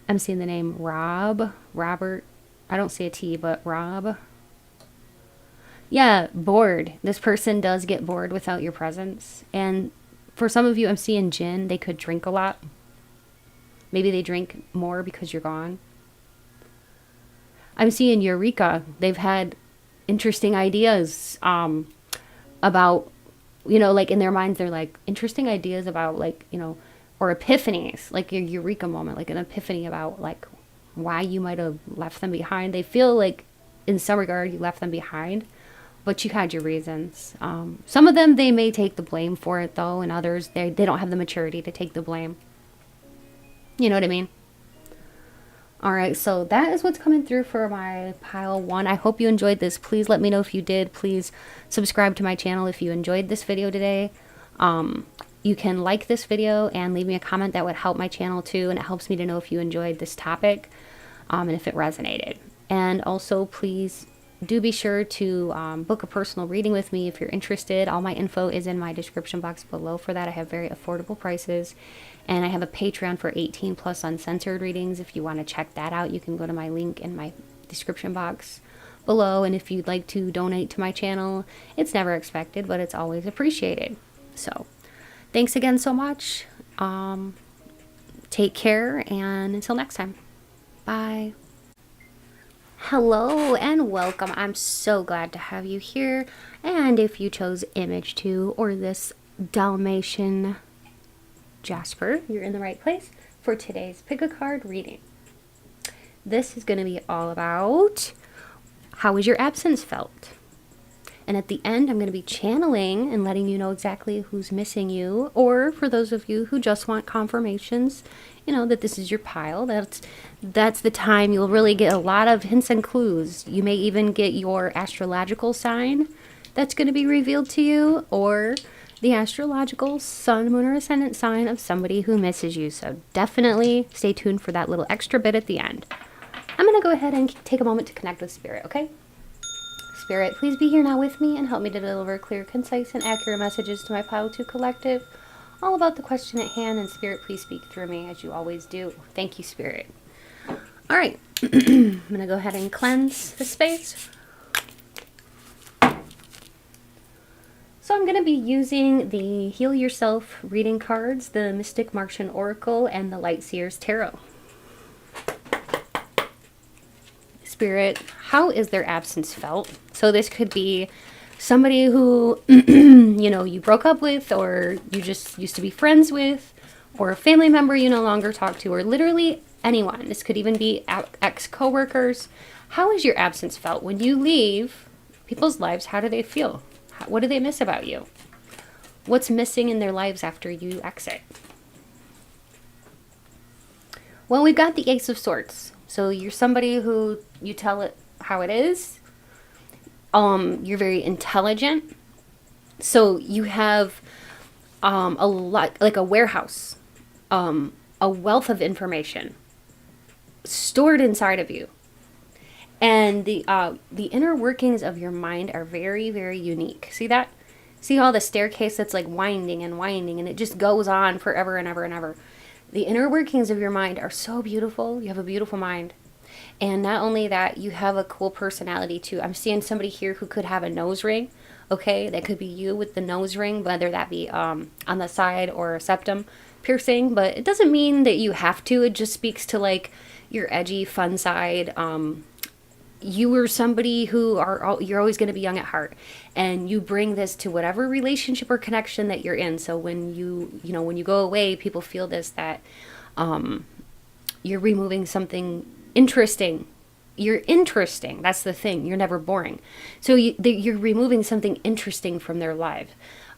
I'm seeing the name Robert. I don't see a T, but Rob. Yeah, bored. This person does get bored without your presence. And for some of you, I'm seeing gin. They could drink a lot. Maybe they drink more because you're gone. I'm seeing Eureka. They've had interesting ideas about, you know, like in their minds, they're like interesting ideas about, like, you know, or epiphanies, like your Eureka moment, like an epiphany about like why you might have left them behind. They feel like in some regard you left them behind, but you had your reasons. Some of them, they may take the blame for it though, and others, they don't have the maturity to take the blame. You know what I mean? All right, so that is what's coming through for my pile 1. I hope you enjoyed this. Please let me know if you did. Please subscribe to my channel if you enjoyed this video today. You can like this video and leave me a comment. That would help my channel too, and it helps me to know if you enjoyed this topic and if it resonated. And also, please do be sure to book a personal reading with me if you're interested. All my info is in my description box below for that. I have very affordable prices. And I have a Patreon for 18+ uncensored readings. If you want to check that out, you can go to my link in my description box below. And if you'd like to donate to my channel, it's never expected, but it's always appreciated. So thanks again so much. Take care, and until next time. Bye. Hello and welcome. I'm so glad to have you here. And if you chose Image 2 or this Dalmatian Jasper, you're in the right place for today's pick a card reading. This is going to be all about how was your absence felt? And at the end, I'm going to be channeling and letting you know exactly who's missing you, or for those of you who just want confirmations, you know, that this is your pile. That's the time you'll really get a lot of hints and clues. You may even get your astrological sign that's going to be revealed to you, or the astrological sun, moon, or ascendant sign of somebody who misses you. So definitely stay tuned for that little extra bit at the end. I'm going to go ahead and take a moment to connect with Spirit, okay? Spirit, please be here now with me and help me to deliver clear, concise, and accurate messages to my Pile 2 collective, all about the question at hand. And Spirit, please speak through me as you always do. Thank you, Spirit. All right. I'm going to go ahead and cleanse the space. So I'm going to be using the Heal Yourself reading cards, the Mystic Martian Oracle, and the Light Seers Tarot. Spirit, how is their absence felt? So this could be somebody who, you know, you broke up with, or you just used to be friends with, or a family member you no longer talk to, or literally anyone. This could even be ex-coworkers. How is your absence felt? When you leave people's lives, how do they feel? What do they miss about you? What's missing in their lives after you exit? Well, we've got the Ace of Swords. So you're somebody who you tell it how it is. You're very intelligent. So you have a lot, like a warehouse, a wealth of information stored inside of you. And the inner workings of your mind are very, very unique. See that? See how the staircase that's like winding and winding, and it just goes on forever and ever and ever. The inner workings of your mind are so beautiful. You have a beautiful mind. And not only that, you have a cool personality too. I'm seeing somebody here who could have a nose ring. Okay, that could be you with the nose ring, whether that be on the side or a septum piercing. But it doesn't mean that you have to. It just speaks to like your edgy, fun side. You are somebody who you're always going to be young at heart, and you bring this to whatever relationship or connection that you're in. So when when you go away, people feel this, that you're removing something interesting. You're interesting. That's the thing. You're never boring. So you're removing something interesting from their life.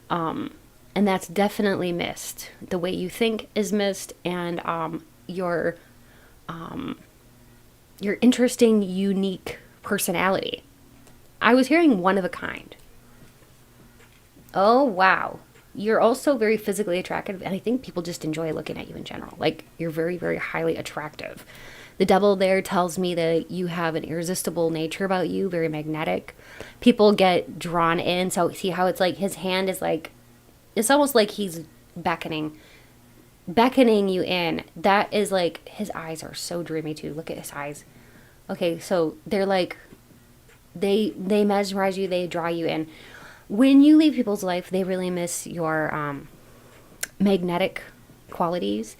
And that's definitely missed. The way you think is missed, and your interesting, unique personality. I was hearing one of a kind. Oh, wow. You're also very physically attractive, and I think people just enjoy looking at you in general. Like, you're very, very highly attractive. The devil there tells me that you have an irresistible nature about you, very magnetic. People get drawn in. So see how it's like his hand is like, it's almost like he's beckoning you in. That is like, his eyes are so dreamy too. Look at his eyes. Okay, so they're like, they mesmerize you, they draw you in. When you leave people's life, they really miss your magnetic qualities.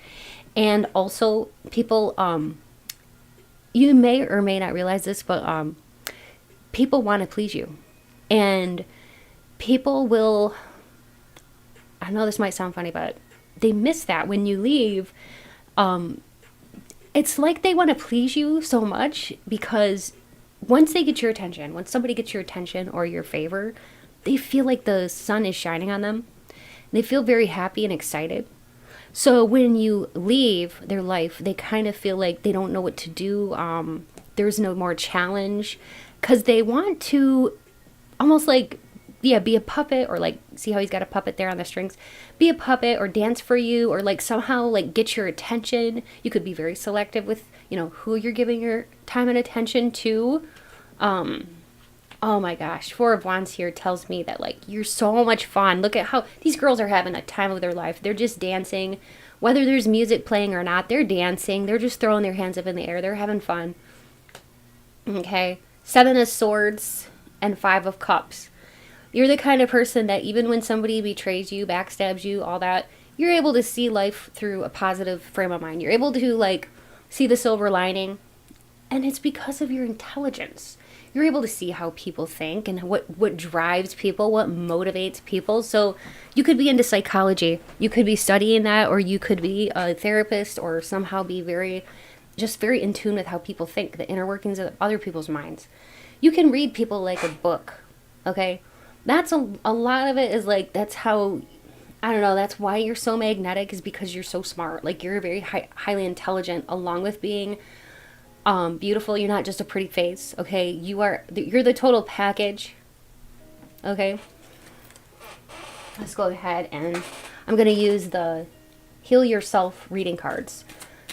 And also, people, you may or may not realize this, but people want to please you. And people will, I know this might sound funny, but they miss that when you leave. It's like they want to please you so much, because once they get your attention, once somebody gets your attention or your favor, they feel like the sun is shining on them. They feel very happy and excited. So when you leave their life, they kind of feel like they don't know what to do. There's no more challenge, because they want to almost like, be a puppet, or like, see how he's got a puppet there on the strings? Be a puppet or dance for you, or like somehow like get your attention. You could be very selective with, who you're giving your time and attention to. Oh my gosh, Four of Wands here tells me that like you're so much fun. Look at how these girls are having a time of their life. They're just dancing. Whether there's music playing or not, they're dancing. They're just throwing their hands up in the air. They're having fun. Okay. 7 of Swords and 5 of Cups. You're the kind of person that even when somebody betrays you, backstabs you, all that, you're able to see life through a positive frame of mind. You're able to like see the silver lining. And it's because of your intelligence. You're able to see how people think and what drives people, what motivates people. So you could be into psychology. You could be studying that, or you could be a therapist, or somehow be very in tune with how people think, the inner workings of other people's minds. You can read people like a book, okay? That's a lot of it is like, that's how, I don't know, that's why you're so magnetic, is because you're so smart. Like, you're very highly intelligent, along with being beautiful. You're not just a pretty face, okay? You're the total package, okay? Let's go ahead, and I'm going to use the Heal Yourself reading cards.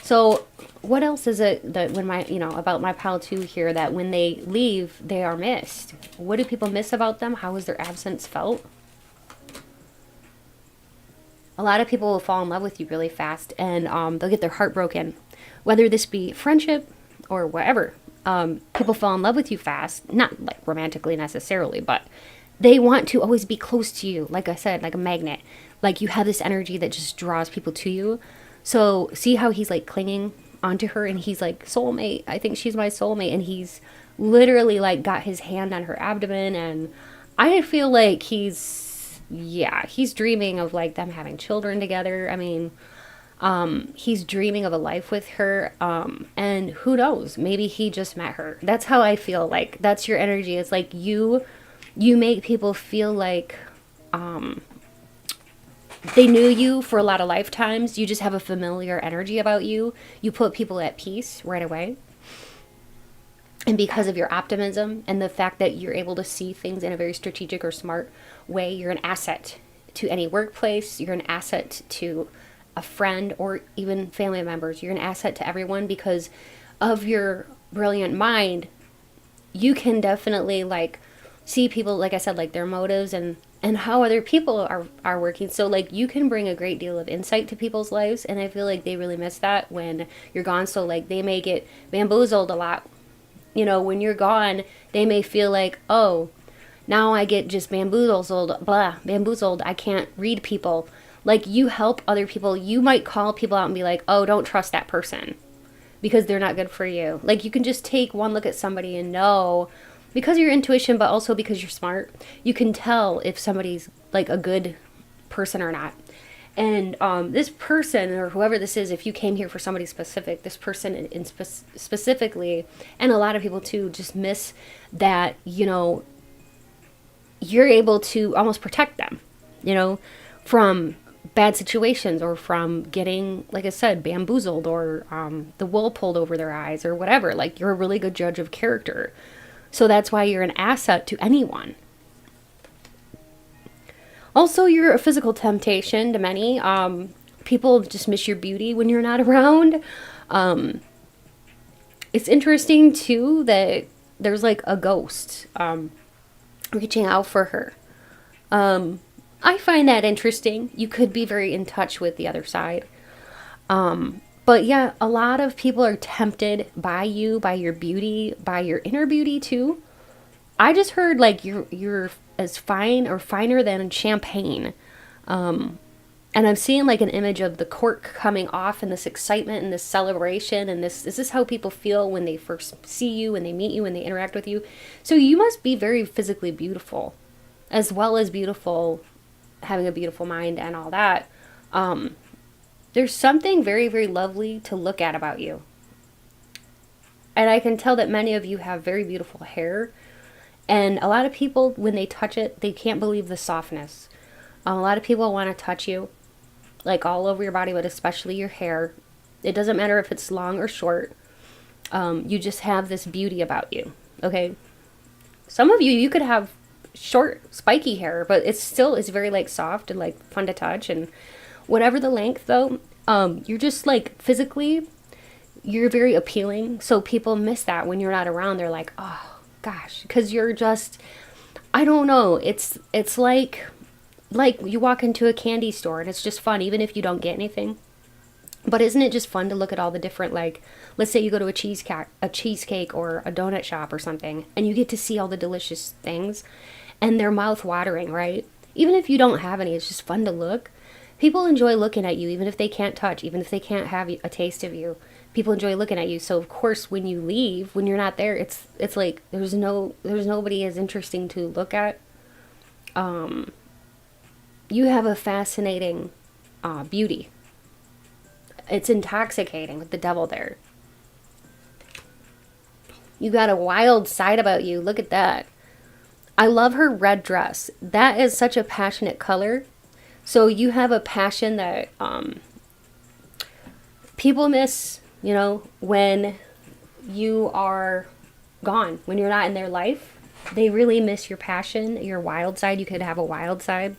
So what else is it that when about my pile 2 here, that when they leave, they are missed? What do people miss about them? How is their absence felt? A lot of people will fall in love with you really fast, and they'll get their heart broken. Whether this be friendship or whatever, people fall in love with you fast, not like romantically necessarily, but they want to always be close to you. Like I said, like a magnet. Like, you have this energy that just draws people to you. So see how he's like clinging onto her, and he's like, soulmate, I think she's my soulmate. And he's literally like got his hand on her abdomen, and I feel like he's dreaming of like them having children together. I mean, He's dreaming of a life with her. And who knows, maybe he just met her. That's how I feel. Like, that's your energy. It's like you make people feel like, they knew you for a lot of lifetimes. You just have a familiar energy about you. You put people at peace right away. And because of your optimism and the fact that you're able to see things in a very strategic or smart way, you're an asset to any workplace. You're an asset to a friend or even family members. You're an asset to everyone because of your brilliant mind. You can definitely like see people, like I said, like their motives and how other people are working. So like you can bring a great deal of insight to people's lives, and I feel like they really miss that when you're gone. So like they may get bamboozled a lot. You know, when you're gone, they may feel like, oh, now I get just bamboozled, bamboozled. I can't read people. Like, you help other people. You might call people out and be like, oh, don't trust that person because they're not good for you. Like, you can just take one look at somebody and know, because of your intuition, but also because you're smart, you can tell if somebody's like a good person or not. And this person or whoever this is, if you came here for somebody specific, this person specifically, and a lot of people too, just miss that, you know, you're able to almost protect them, you know, from bad situations or from getting, like I said, bamboozled or the wool pulled over their eyes or whatever. Like, you're a really good judge of character. So that's why you're an asset to anyone. Also, you're a physical temptation to many. People just miss your beauty when you're not around. It's interesting, too, that there's like a ghost reaching out for her. I find that interesting. You could be very in touch with the other side. But yeah, a lot of people are tempted by you, by your beauty, by your inner beauty, too. I just heard like you're as fine or finer than champagne. And I'm seeing like an image of the cork coming off and this excitement and this celebration. And this is how people feel when they first see you, when they meet you, when they interact with you. So you must be very physically beautiful, as well as beautiful, having a beautiful mind and all that. There's something very, very lovely to look at about you. And I can tell that many of you have very beautiful hair. And a lot of people, when they touch it, they can't believe the softness. A lot of people want to touch you, like all over your body, but especially your hair. It doesn't matter if it's long or short. You just have this beauty about you, okay? Some of you could have short, spiky hair, but it's very like soft and like fun to touch. And whatever the length, though, you're just like physically, you're very appealing. So people miss that when you're not around. They're like, oh, gosh, because you're just, I don't know, it's like you walk into a candy store and it's just fun, even if you don't get anything. But isn't it just fun to look at all the different, like, let's say you go to a cheesecake or a donut shop or something, and you get to see all the delicious things, and they're mouth-watering, right? Even if you don't have any, it's just fun to look. People enjoy looking at you, even if they can't touch, even if they can't have a taste of you. People enjoy looking at you. So of course, when you leave, when you're not there, it's like there's nobody as interesting to look at. You have a fascinating beauty. It's intoxicating with the devil there. You got a wild side about you. Look at that. I love her red dress. That is such a passionate color. So you have a passion that people miss, you know, when you are gone, when you're not in their life. They really miss your passion, your wild side. You could have a wild side.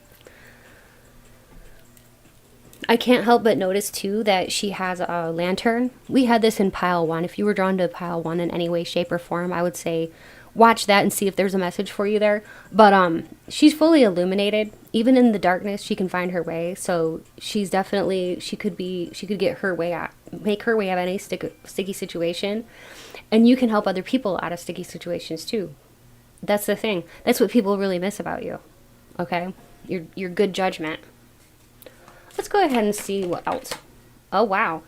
I can't help but notice, too, that she has a lantern. We had this in pile 1. If you were drawn to pile 1 in any way, shape, or form, I would say watch that and see if there's a message for you there. But she's fully illuminated. Even in the darkness, she can find her way. So she's definitely, she could get her way out, make her way out of any sticky situation. And you can help other people out of sticky situations, too. That's the thing. That's what people really miss about you. Okay? Your good judgment. Let's go ahead and see what else. Oh, wow.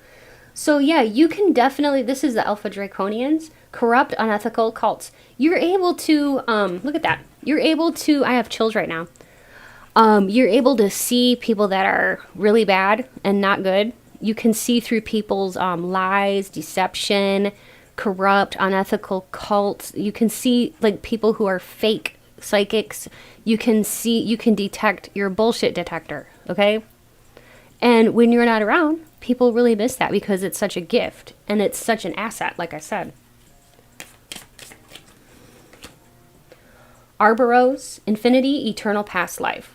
So, yeah, you can definitely, this is the Alpha Draconians, corrupt, unethical cults. You're able to, look at that. You're able to, I have chills right now. You're able to see people that are really bad and not good. You can see through people's lies, deception, corrupt, unethical cults. You can see like people who are fake psychics. You can detect your bullshit detector, okay? And when you're not around, people really miss that because it's such a gift and it's such an asset, like I said. Arboros, infinity, eternal past life.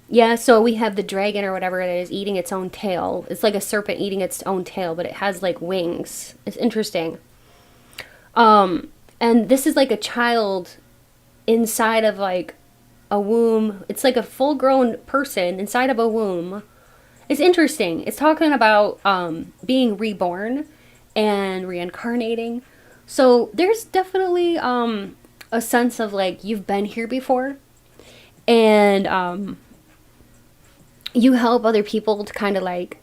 Yeah, so we have the dragon or whatever it is eating its own tail. It's like a serpent eating its own tail, but it has like wings. It's interesting. And this is like a child inside of like a womb. It's like a full-grown person inside of a womb. It's interesting. It's talking about being reborn and reincarnating. So there's definitely a sense of like you've been here before, and you help other people to kind of like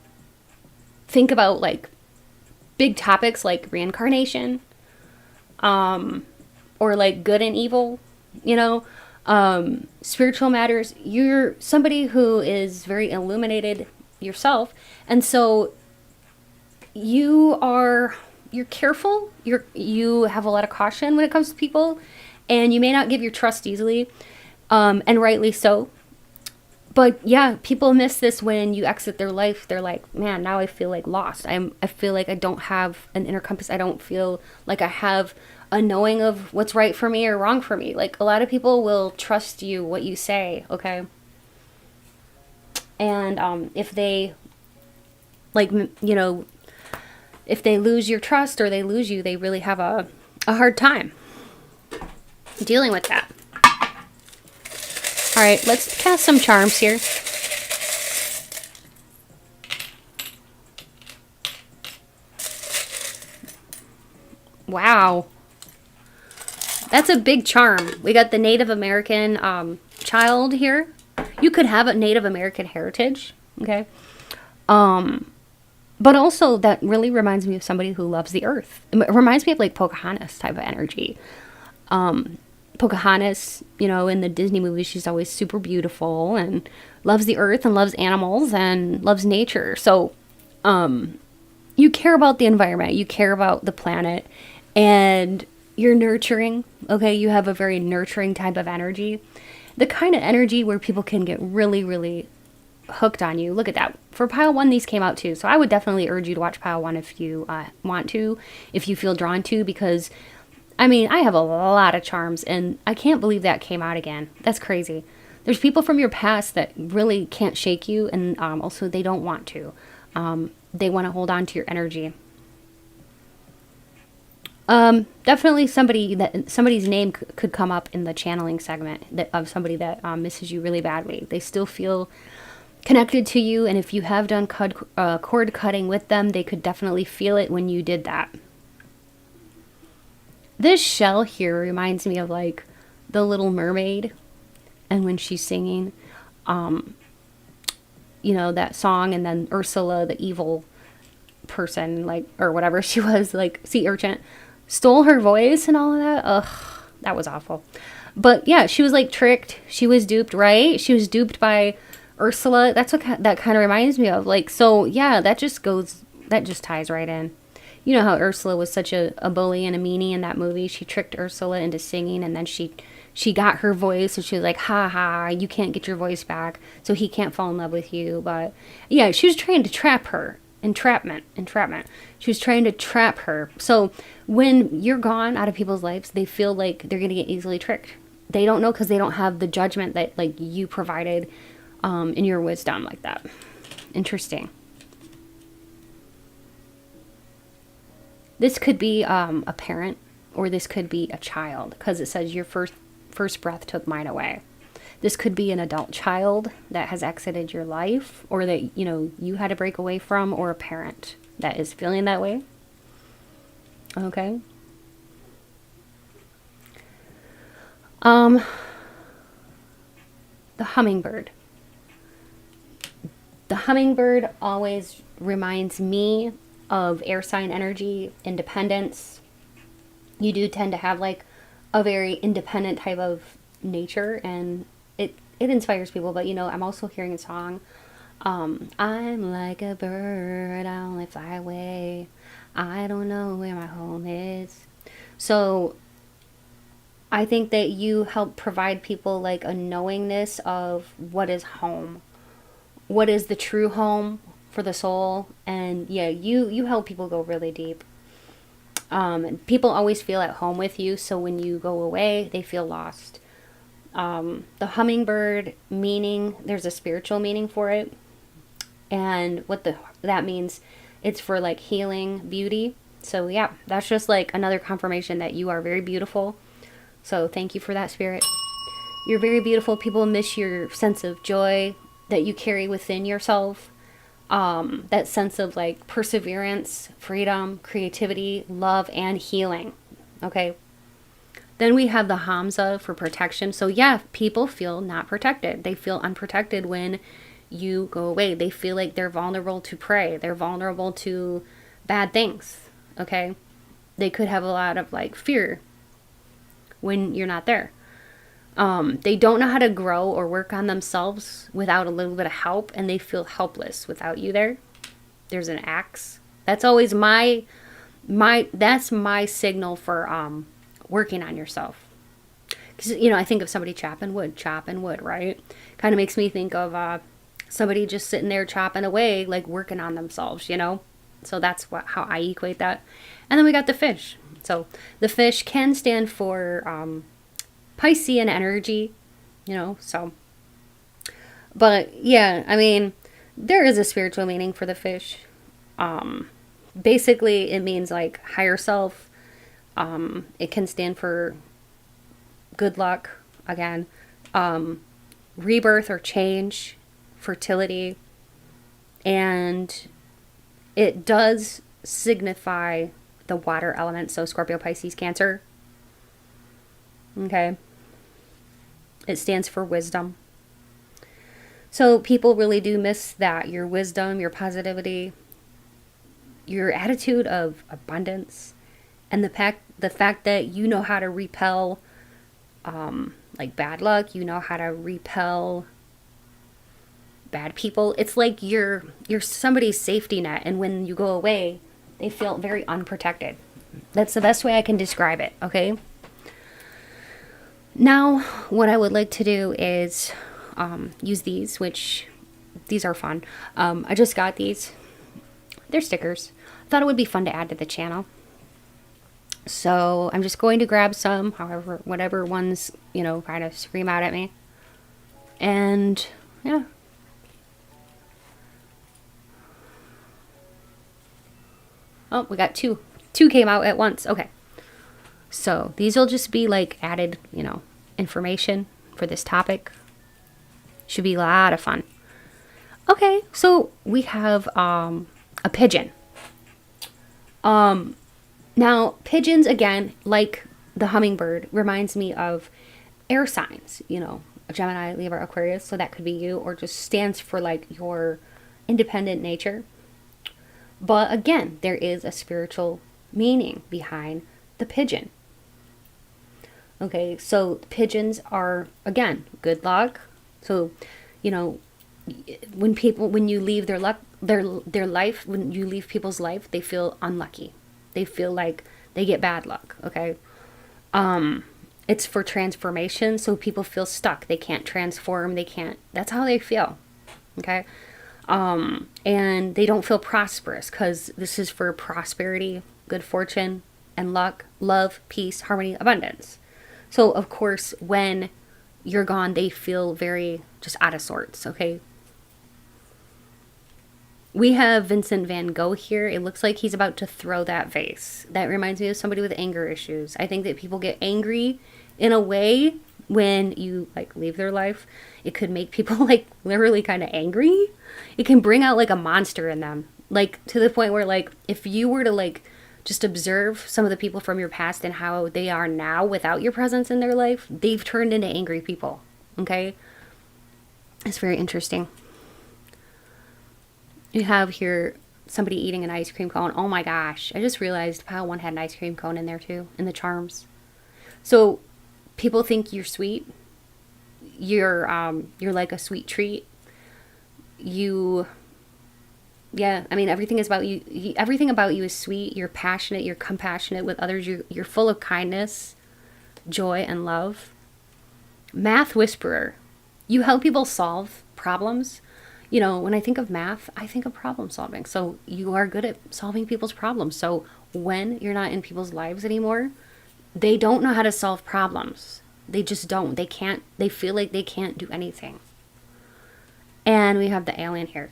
think about like big topics like reincarnation, or like good and evil, you know, spiritual matters. You're somebody who is very illuminated yourself, and so you're careful. You have a lot of caution when it comes to people, and you may not give your trust easily, and rightly so. But yeah, people miss this when you exit their life. They're like, man, now I feel like lost. I feel like I don't have an inner compass. I don't feel like I have a knowing of what's right for me or wrong for me. Like a lot of people will trust you, what you say, okay? And if they, like, you know, if they lose your trust or they lose you, they really have a hard time dealing with that. All right, let's cast some charms here. Wow. That's a big charm. We got the Native American child here. You could have a Native American heritage, okay? But also that really reminds me of somebody who loves the earth. It reminds me of like Pocahontas type of energy. Pocahontas, you know, in the Disney movies, she's always super beautiful and loves the earth and loves animals and loves nature. So, you care about the environment, you care about the planet, and you're nurturing, okay? You have a very nurturing type of energy. The kind of energy where people can get really, really hooked on you. Look at that. For pile 1, these came out too. So I would definitely urge you to watch pile 1 if you want to, if you feel drawn to, because I mean, I have a lot of charms, and I can't believe that came out again. That's crazy. There's people from your past that really can't shake you, and also they don't want to. They want to hold on to your energy. Definitely somebody's name could come up in the channeling segment of somebody that misses you really badly. They still feel connected to you, and if you have done cord cutting with them, they could definitely feel it when you did that. This shell here reminds me of like the Little Mermaid, and when she's singing, you know, that song, and then Ursula, the evil person, like, or whatever she was, like sea urchin, stole her voice and all of that. Ugh, that was awful. But yeah, she was like tricked. She was duped, right? She was duped by Ursula. That's what that kind of reminds me of. Like, so yeah, that just ties right in. You know how Ursula was such a bully and a meanie in that movie. She tricked Ursula into singing, and then she got her voice, and she was like, ha ha, you can't get your voice back, so he can't fall in love with you. But yeah, she was trying to trap her. Entrapment. She was trying to trap her. So when you're gone out of people's lives, they feel like they're going to get easily tricked. They don't know because they don't have the judgment that like you provided in your wisdom like that. Interesting. This could be a parent, or this could be a child, because it says your first breath took mine away. This could be an adult child that has exited your life, or that, you know, you had to break away from, or a parent that is feeling that way. Okay. The hummingbird. The hummingbird always reminds me of air sign energy, independence. You do tend to have like a very independent type of nature, and it inspires people. But you know, I'm also hearing a song I'm like a bird, I only fly away. I don't know where my home is. So I think that you help provide people like a knowingness of what is home, what is the true home for the soul. And yeah, you help people go really deep. People always feel at home with you, so when you go away, they feel lost. The hummingbird meaning, there's a spiritual meaning for it, and that means, it's for like healing, beauty. So yeah, that's just like another confirmation that you are very beautiful. So thank you for that, spirit. You're very beautiful. People miss your sense of joy that you carry within yourself. That sense of like perseverance, freedom, creativity, love, and healing. Okay. Then we have the Hamza for protection. So yeah, people feel not protected. They feel unprotected when you go away. They feel like they're vulnerable to prey. They're vulnerable to bad things. Okay. They could have a lot of like fear when you're not there. They don't know how to grow or work on themselves without a little bit of help, and they feel helpless without you there. There's an axe. That's always that's my signal for working on yourself. Because I think of somebody chopping wood, right? Kind of makes me think of somebody just sitting there chopping away, like working on themselves, So that's how I equate that. And then we got the fish. So the fish can stand for Piscean energy, so. But yeah, I mean, there is a spiritual meaning for the fish. Basically, it means like higher self. It can stand for good luck, again, rebirth or change, fertility, and it does signify the water element, so Scorpio, Pisces, Cancer. Okay. It stands for wisdom. So people really do miss that. Your wisdom, your positivity, your attitude of abundance, and the fact that you know how to repel like bad luck, you know how to repel bad people. It's like you're somebody's safety net, and when you go away, they feel very unprotected. That's the best way I can describe it, okay? Now, what I would like to do is use these, which these are fun. I just got these. They're stickers. I thought it would be fun to add to the channel. So I'm just going to grab some, whatever ones, kind of scream out at me. And yeah. Oh, we got two. Two came out at once. Okay. So these will just be like added, information for this topic. Should be a lot of fun. Okay, so we have a pigeon. Now pigeons, again, like the hummingbird, reminds me of air signs. Gemini, Libra, Aquarius. So that could be you, or just stands for like your independent nature. But again, there is a spiritual meaning behind the pigeon. Okay, so pigeons are, again, good luck. So, when you leave their life, when you leave people's life, they feel unlucky. They feel like they get bad luck, okay? It's for transformation, so people feel stuck. They can't transform, that's how they feel, okay? And they don't feel prosperous, because this is for prosperity, good fortune, and luck, love, peace, harmony, abundance. So, of course, when you're gone, they feel very just out of sorts, okay? We have Vincent van Gogh here. It looks like he's about to throw that vase. That reminds me of somebody with anger issues. I think that people get angry in a way when you, like, leave their life. It could make people, like, literally kind of angry. It can bring out, like, a monster in them. Like, to the point where, like, if you were to, like, just observe some of the people from your past and how they are now without your presence in their life, they've turned into angry people, okay? It's very interesting. You have here somebody eating an ice cream cone. Oh my gosh, I just realized pile 1 had an ice cream cone in there too, in the charms. So people think you're sweet. You're like a sweet treat. you, yeah, I mean, everything is about you. Everything about you is sweet. You're passionate. You're compassionate with others. You're full of kindness, joy, and love. Math whisperer. You help people solve problems. You know, when I think of math, I think of problem solving. So you are good at solving people's problems. So when you're not in people's lives anymore, they don't know how to solve problems. They just don't. They can't. They feel like they can't do anything. And we have the alien here.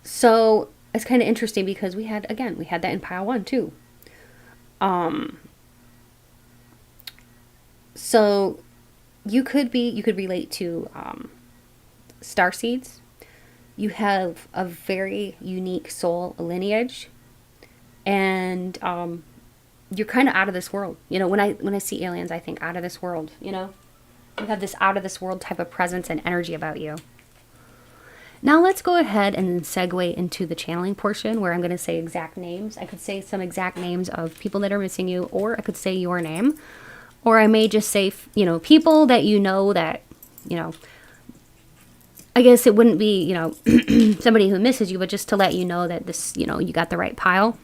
So it's kind of interesting because we had that in pile 1 too. So you could relate to star seeds. You have a very unique soul lineage, and you're kind of out of this world. You know, when I see aliens, I think out of this world. You know, you have this out of this world type of presence and energy about you. Now let's go ahead and segue into the channeling portion where I'm going to say exact names. I could say some exact names of people that are missing you, or I could say your name, or I may just say, you know, people that you know that, you know, I guess it wouldn't be, you know, somebody who misses you, but just to let you know that this, you know, you got the right pile.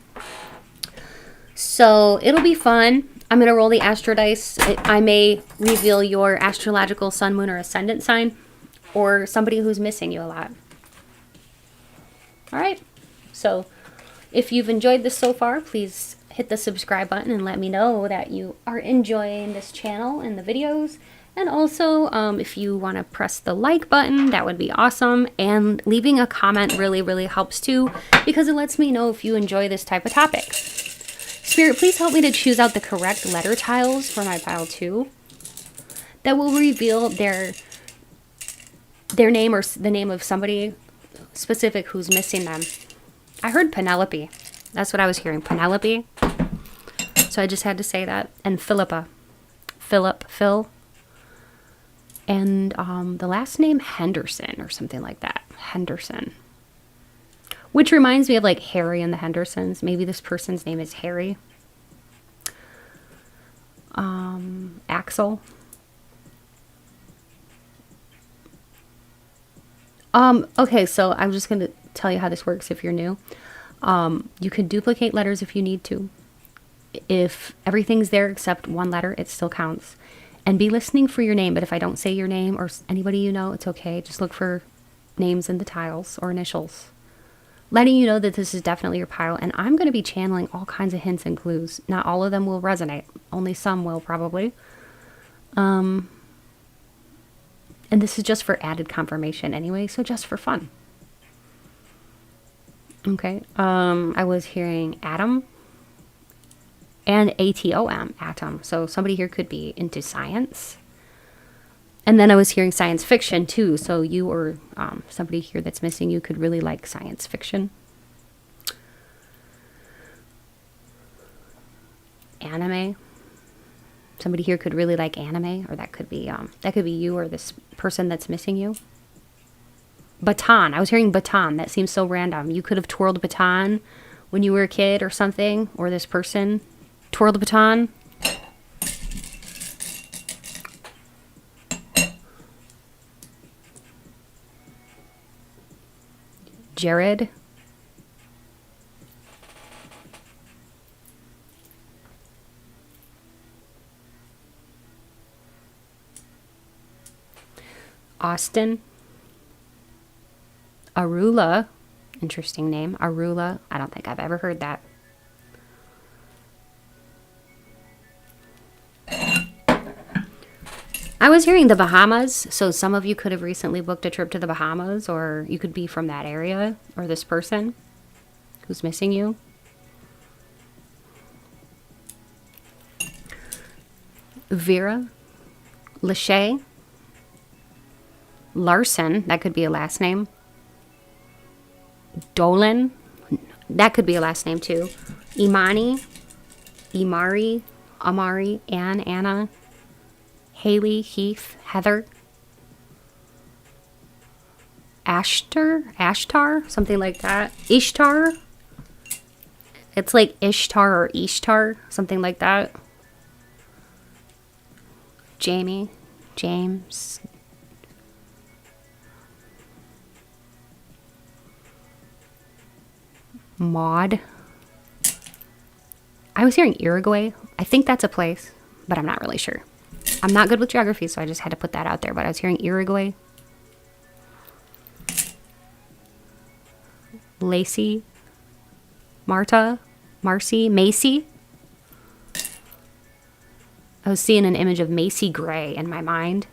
So it'll be fun. I'm going to roll the astro dice. I may reveal your astrological sun, moon, or ascendant sign, or somebody who's missing you a lot. All right. So if you've enjoyed this so far, please hit the subscribe button and let me know that you are enjoying this channel and the videos. And also, if you want to press the like button, that would be awesome. And leaving a comment really, really helps too, because it lets me know if you enjoy this type of topic. Spirit, please help me to choose out the correct letter tiles for my pile 2 that will reveal their name or the name of somebody specific who's missing them. I heard Penelope. That's what I was hearing, Penelope. So I just had to say that. And Philippa. Phil. And the last name Henderson or something like that. Henderson. Which reminds me of like Harry and the Hendersons. Maybe this person's name is Harry. Axel. Okay, so I'm just going to tell you how this works if you're new. You can duplicate letters if you need to. If everything's there except one letter, it still counts. And be listening for your name, but if I don't say your name or anybody you know, it's okay. Just look for names in the tiles or initials. Letting you know that this is definitely your pile, and I'm going to be channeling all kinds of hints and clues. Not all of them will resonate. Only some will, probably. And this is just for added confirmation anyway, so just for fun. Okay, I was hearing atom and ATOM, atom. So somebody here could be into science. And then I was hearing science fiction too. So you or somebody here that's missing you could really like science fiction. Anime. Somebody here could really like anime, or that could be you or this person that's missing you. Baton. I was hearing baton. That seems so random. You could have twirled a baton when you were a kid or something, or this person twirled a baton. Jared. Austin. Arula. Interesting name. Arula. I don't think I've ever heard that. I was hearing the Bahamas, so some of you could have recently booked a trip to the Bahamas, or you could be from that area, or this person who's missing you. Vera. Lachey. Larson, that could be a last name. Dolan, that could be a last name too. Imani, Imari, Amari, Anna, Haley, Heath, Heather, Ashtar, something like that. Ishtar, it's like Ishtar or Ishtar, something like that. Jamie, James, Maud. I was hearing Uruguay. I think that's a place, but I'm not really sure. I'm not good with geography, so I just had to put that out there. But I was hearing Uruguay. Lacey. Marta. Marcy. Macy. I was seeing an image of Macy Gray in my mind.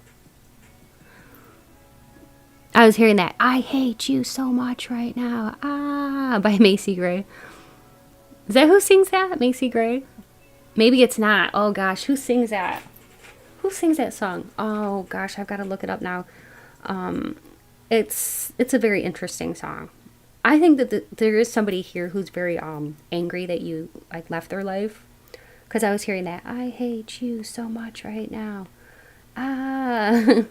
I was hearing that I hate you so much right now. Ah, by Macy Gray. Is that who sings that? Macy Gray? Maybe it's not. Oh gosh, who sings that? Who sings that song? Oh gosh, I've got to look it up now. It's a very interesting song. I think that there is somebody here who's very angry that you like left their life. Because I was hearing that, I hate you so much right now. Ah.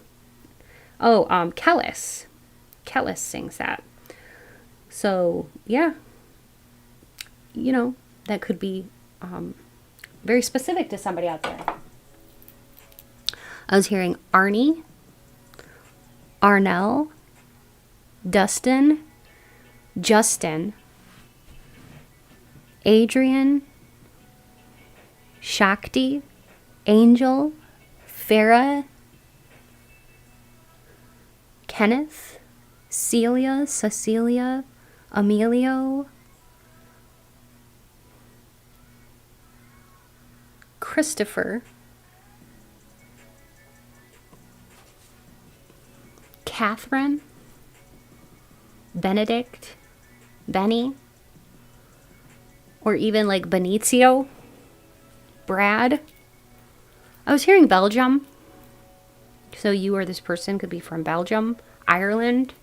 Oh, Kellis. Kellis sings that. So, yeah. You know, that could be very specific to somebody out there. I was hearing Arnie, Arnell, Dustin, Justin, Adrian, Shakti, Angel, Farah, Kenneth, Celia, Cecilia, Emilio, Christopher, Catherine, Benedict, Benny, or even like Benicio, Brad. I was hearing Belgium. So you or this person could be from Belgium, Ireland,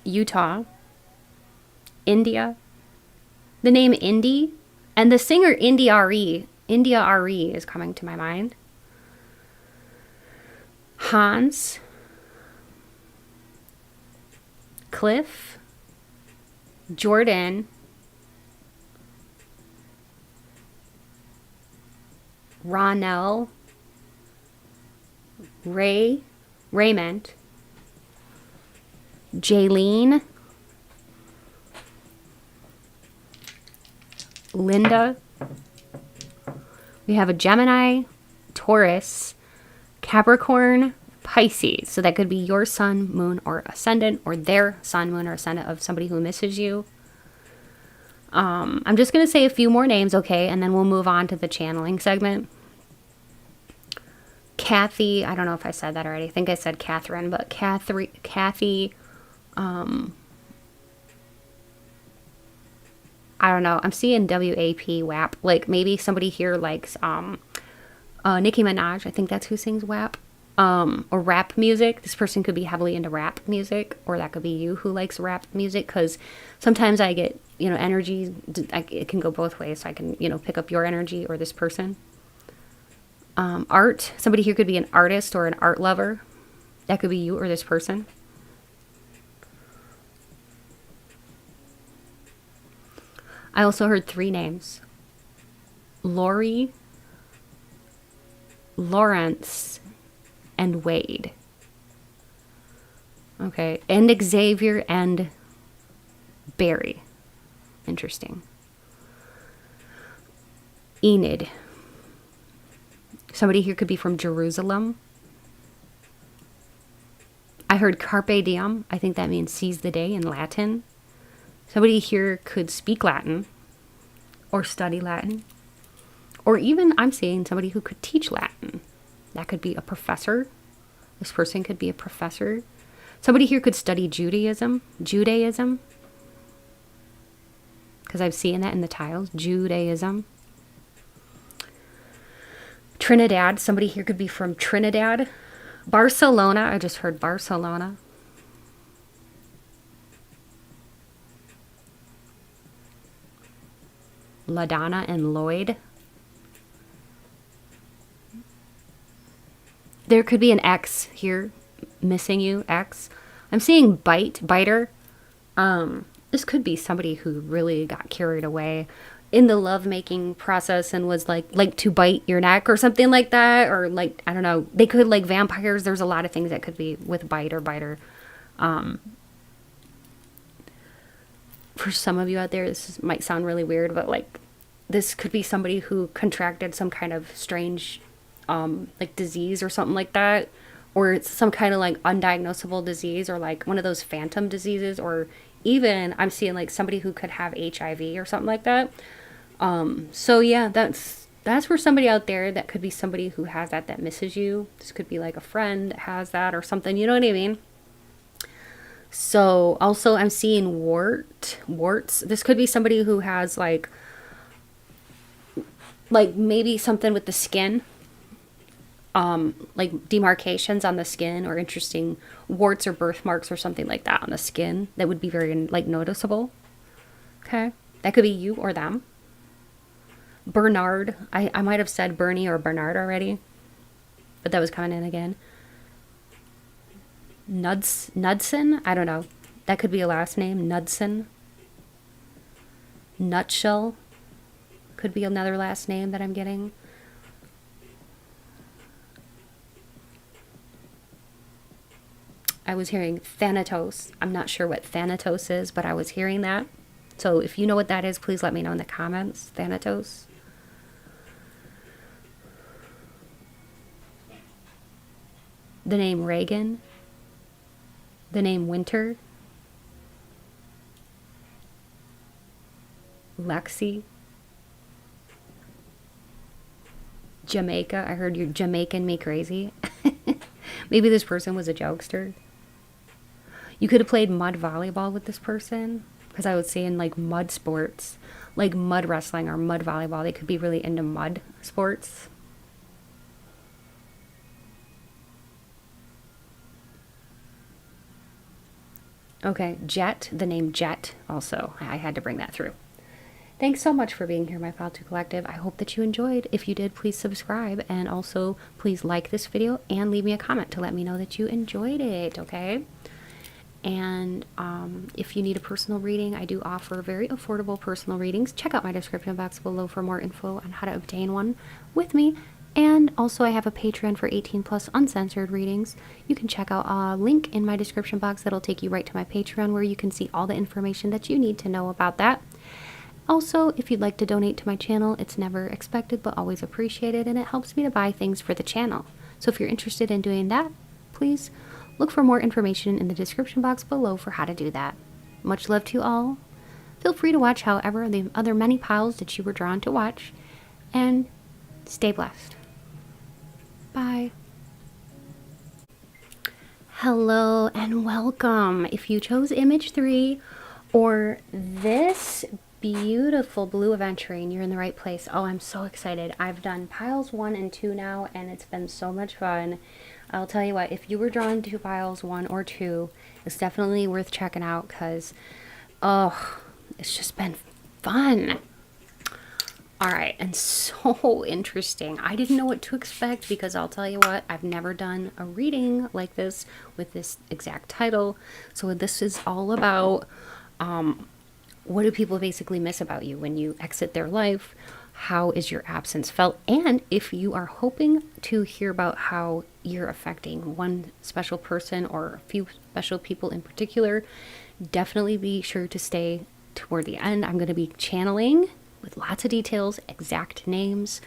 Utah, India. The name Indy and the singer India RE is coming to my mind. Hans, Cliff, Jordan, Ronell, Raymond, Jaylene, Linda. We have a Gemini, Taurus, Capricorn, Pisces. So that could be your sun, moon, or ascendant, or their sun, moon, or ascendant of somebody who misses you. I'm just going to say a few more names, okay? And then we'll move on to the channeling segment. Kathy, I don't know if I said that already. I think I said Catherine, but Kathy, I don't know. I'm seeing WAP, WAP. Like maybe somebody here likes Nicki Minaj. I think that's who sings WAP. Or rap music. This person could be heavily into rap music, or that could be you who likes rap music, because sometimes I get, energy. It can go both ways. So I can, pick up your energy or this person. Art. Somebody here could be an artist or an art lover. That could be you or this person. I also heard 3 names. Lori, Lawrence, and Wade. Okay. And Xavier and Barry. Interesting. Enid. Somebody here could be from Jerusalem. I heard Carpe Diem. I think that means seize the day in Latin. Somebody here could speak Latin or study Latin. Or even I'm seeing somebody who could teach Latin. That could be a professor. This person could be a professor. Somebody here could study Judaism. Because I've seen that in the tiles. Judaism. Trinidad. Somebody here could be from Trinidad. Barcelona. I just heard Barcelona. LaDonna and Lloyd. There could be an X here. Missing you, X. I'm seeing biter. This could be somebody who really got carried away in the lovemaking process and was like to bite your neck or something like that, or like, I don't know, they could like vampires. There's a lot of things that could be with bite or biter. for some of you out there, might sound really weird, but like this could be somebody who contracted some kind of strange like disease or something like that, or it's some kind of like undiagnosable disease, or like one of those phantom diseases, or even I'm seeing like somebody who could have HIV or something like that. So yeah, that's for somebody out there. That could be somebody who has that misses you. This could be like a friend that has that or something, you know what I mean? So also I'm seeing warts. This could be somebody who has like maybe something with the skin, like demarcations on the skin, or interesting warts or birthmarks or something like that on the skin that would be very like noticeable. Okay, that could be you or them. Bernard, I might have said Bernie or Bernard already, but that was coming in again. Knudsen, I don't know. That could be a last name. Knudsen. Nutshell could be another last name that I'm getting. I was hearing Thanatos. I'm not sure what Thanatos is, but I was hearing that. So if you know what that is, please let me know in the comments. Thanatos. The name Reagan. The name Winter. Lexi. Jamaica. I heard you're Jamaican me crazy. Maybe this person was a jokester. You could have played mud volleyball with this person, because I was saying like mud sports, like mud wrestling or mud volleyball. They could be really into mud sports. Okay, Jet, the name Jet also. I had to bring that through. Thanks so much for being here, my Pile 2 Collective. I hope that you enjoyed. If you did, please subscribe, and also please like this video and leave me a comment to let me know that you enjoyed it, okay? And if you need a personal reading, I do offer very affordable personal readings. Check out my description box below for more info on how to obtain one with me. And also I have a Patreon for 18 plus uncensored readings. You can check out a link in my description box that'll take you right to my Patreon, where you can see all the information that you need to know about that. Also, if you'd like to donate to my channel, it's never expected but always appreciated, and it helps me to buy things for the channel. So if you're interested in doing that, please look for more information in the description box below for how to do that. Much love to you all. Feel free to watch however the other many piles that you were drawn to watch, and stay blessed. Bye. Hello and welcome. If you chose image 3 or this beautiful blue aventurine, you're in the right place. Oh, I'm so excited. I've done piles 1 and 2 now, and it's been so much fun. I'll tell you what, if you were drawn to piles 1 or 2, it's definitely worth checking out, because oh, it's just been fun. Alright, and so interesting. I didn't know what to expect, because I'll tell you what, I've never done a reading like this with this exact title. So this is all about what do people basically miss about you when you exit their life? How is your absence felt? And if you are hoping to hear about how you're affecting one special person or a few special people in particular, definitely be sure to stay toward the end. I'm going to be channeling with lots of details, exact names.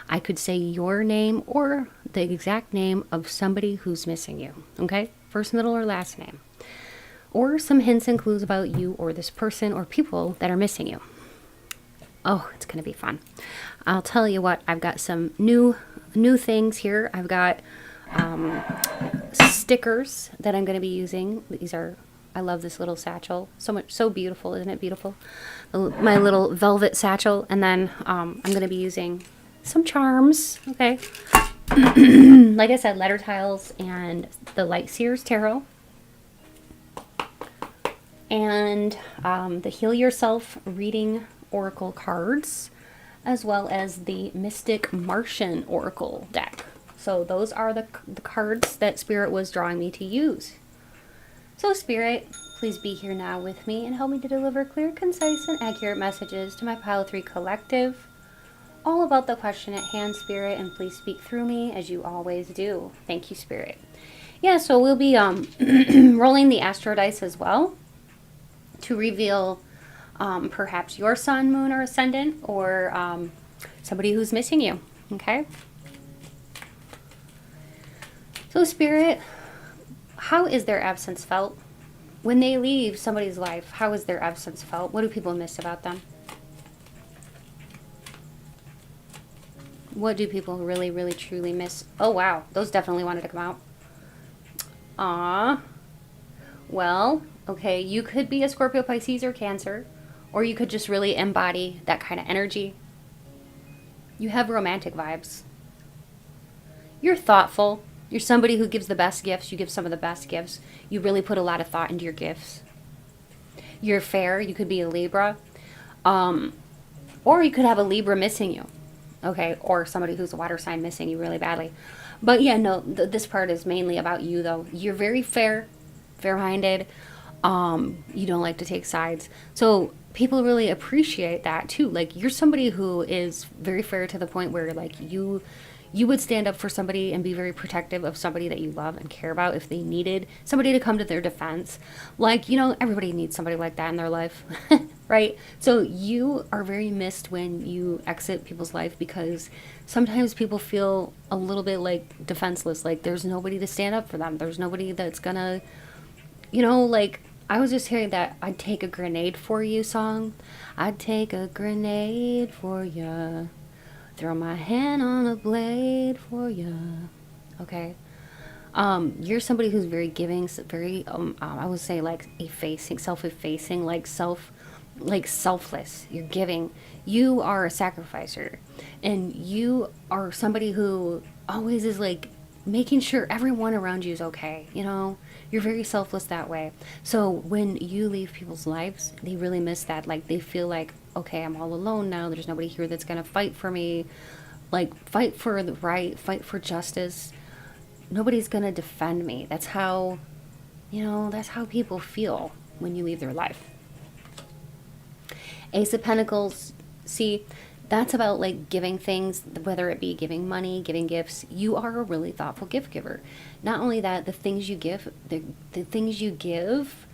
I could say your name or the exact name of somebody who's missing you, okay? First, middle, or last name. Or some hints and clues about you or this person or people that are missing you. Oh, it's going to be fun. I'll tell you what, I've got some new things here. I've got stickers that I'm going to be using. These are, I love this little satchel. So beautiful, isn't it beautiful? My little velvet satchel. And then I'm going to be using some charms, okay? Like I said, letter tiles and the Light Seers Tarot. And the Heal Yourself Reading Oracle cards, as well as the Mystic Martian Oracle deck. So those are the cards that Spirit was drawing me to use. So Spirit, please be here now with me and help me to deliver clear, concise, and accurate messages to my Pile 3 Collective, all about the question at hand, Spirit, and please speak through me as you always do. Thank you, Spirit. Yeah, so we'll be rolling the Astro Dice as well to reveal perhaps your sun, moon, or ascendant, or somebody who's missing you. Okay? So Spirit, how is their absence felt? When they leave somebody's life, how is their absence felt? What do people miss about them? What do people really, really, truly miss? Oh, wow. Those definitely wanted to come out. Well, okay, you could be a Scorpio, Pisces, or Cancer, or you could just really embody that kind of energy. You have romantic vibes. You're thoughtful. You're somebody who gives the best gifts. You give some of the best gifts. You really put a lot of thought into your gifts. You're fair. You could be a Libra. Or you could have a Libra missing you. Okay, or somebody who's a water sign missing you really badly. But yeah, no, this part is mainly about you, though. You're very fair-minded. You don't like to take sides. So people really appreciate that, too. Like, you're somebody who is very fair to the point where, like, you would stand up for somebody and be very protective of somebody that you love and care about if they needed somebody to come to their defense. Like, you know, everybody needs somebody like that in their life, right? So you are very missed when you exit people's life, because sometimes people feel a little bit like defenseless, like there's nobody to stand up for them. There's nobody that's gonna, you know, like, I was just hearing that "I'd take a grenade for you" song. I'd take a grenade for ya. Throw my hand on a blade for ya. Okay. You're somebody who's very giving, very, I would say like self-effacing, like selfless. You're giving. You are a sacrificer. And you are somebody who always is like making sure everyone around you is okay. You know, you're very selfless that way. So when you leave people's lives, they really miss that. Like, they feel like, okay, I'm all alone now. There's nobody here that's going to fight for me. Like, fight for the right, fight for justice. Nobody's going to defend me. That's how, you know, that's how people feel when you leave their life. Ace of Pentacles, see, that's about like giving things, whether it be giving money, giving gifts. You are a really thoughtful gift giver. Not only that, the things you give, the things you give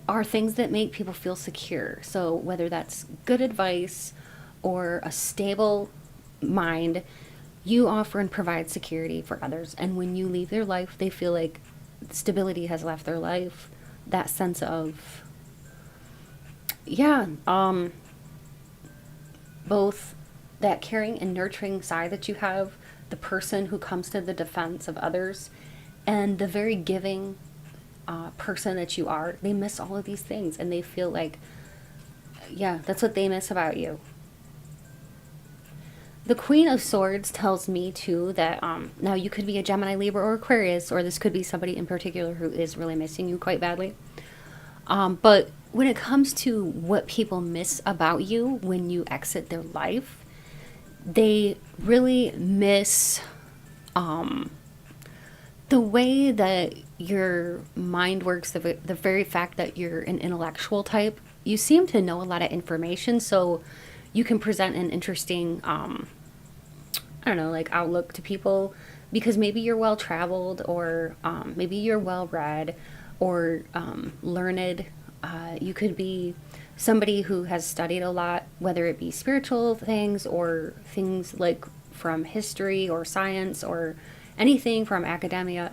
are things that make people feel secure. So whether that's good advice or a stable mind, you offer and provide security for others. And when you leave their life, they feel like stability has left their life. That sense of, yeah, both that caring and nurturing side that you have, the person who comes to the defense of others, and the very giving person that you are. They miss all of these things, and they feel like, yeah, that's what they miss about you. The Queen of Swords tells me too that now you could be a Gemini, Libra, or Aquarius, or this could be somebody in particular who is really missing you quite badly. But when it comes to what people miss about you when you exit their life, they really miss the way that your mind works, the very fact that you're an intellectual type. You seem to know a lot of information, so you can present an interesting, I don't know, like outlook to people, because maybe you're well traveled, or maybe you're well read, or learned. You could be somebody who has studied a lot, whether it be spiritual things or things like from history or science or anything from academia.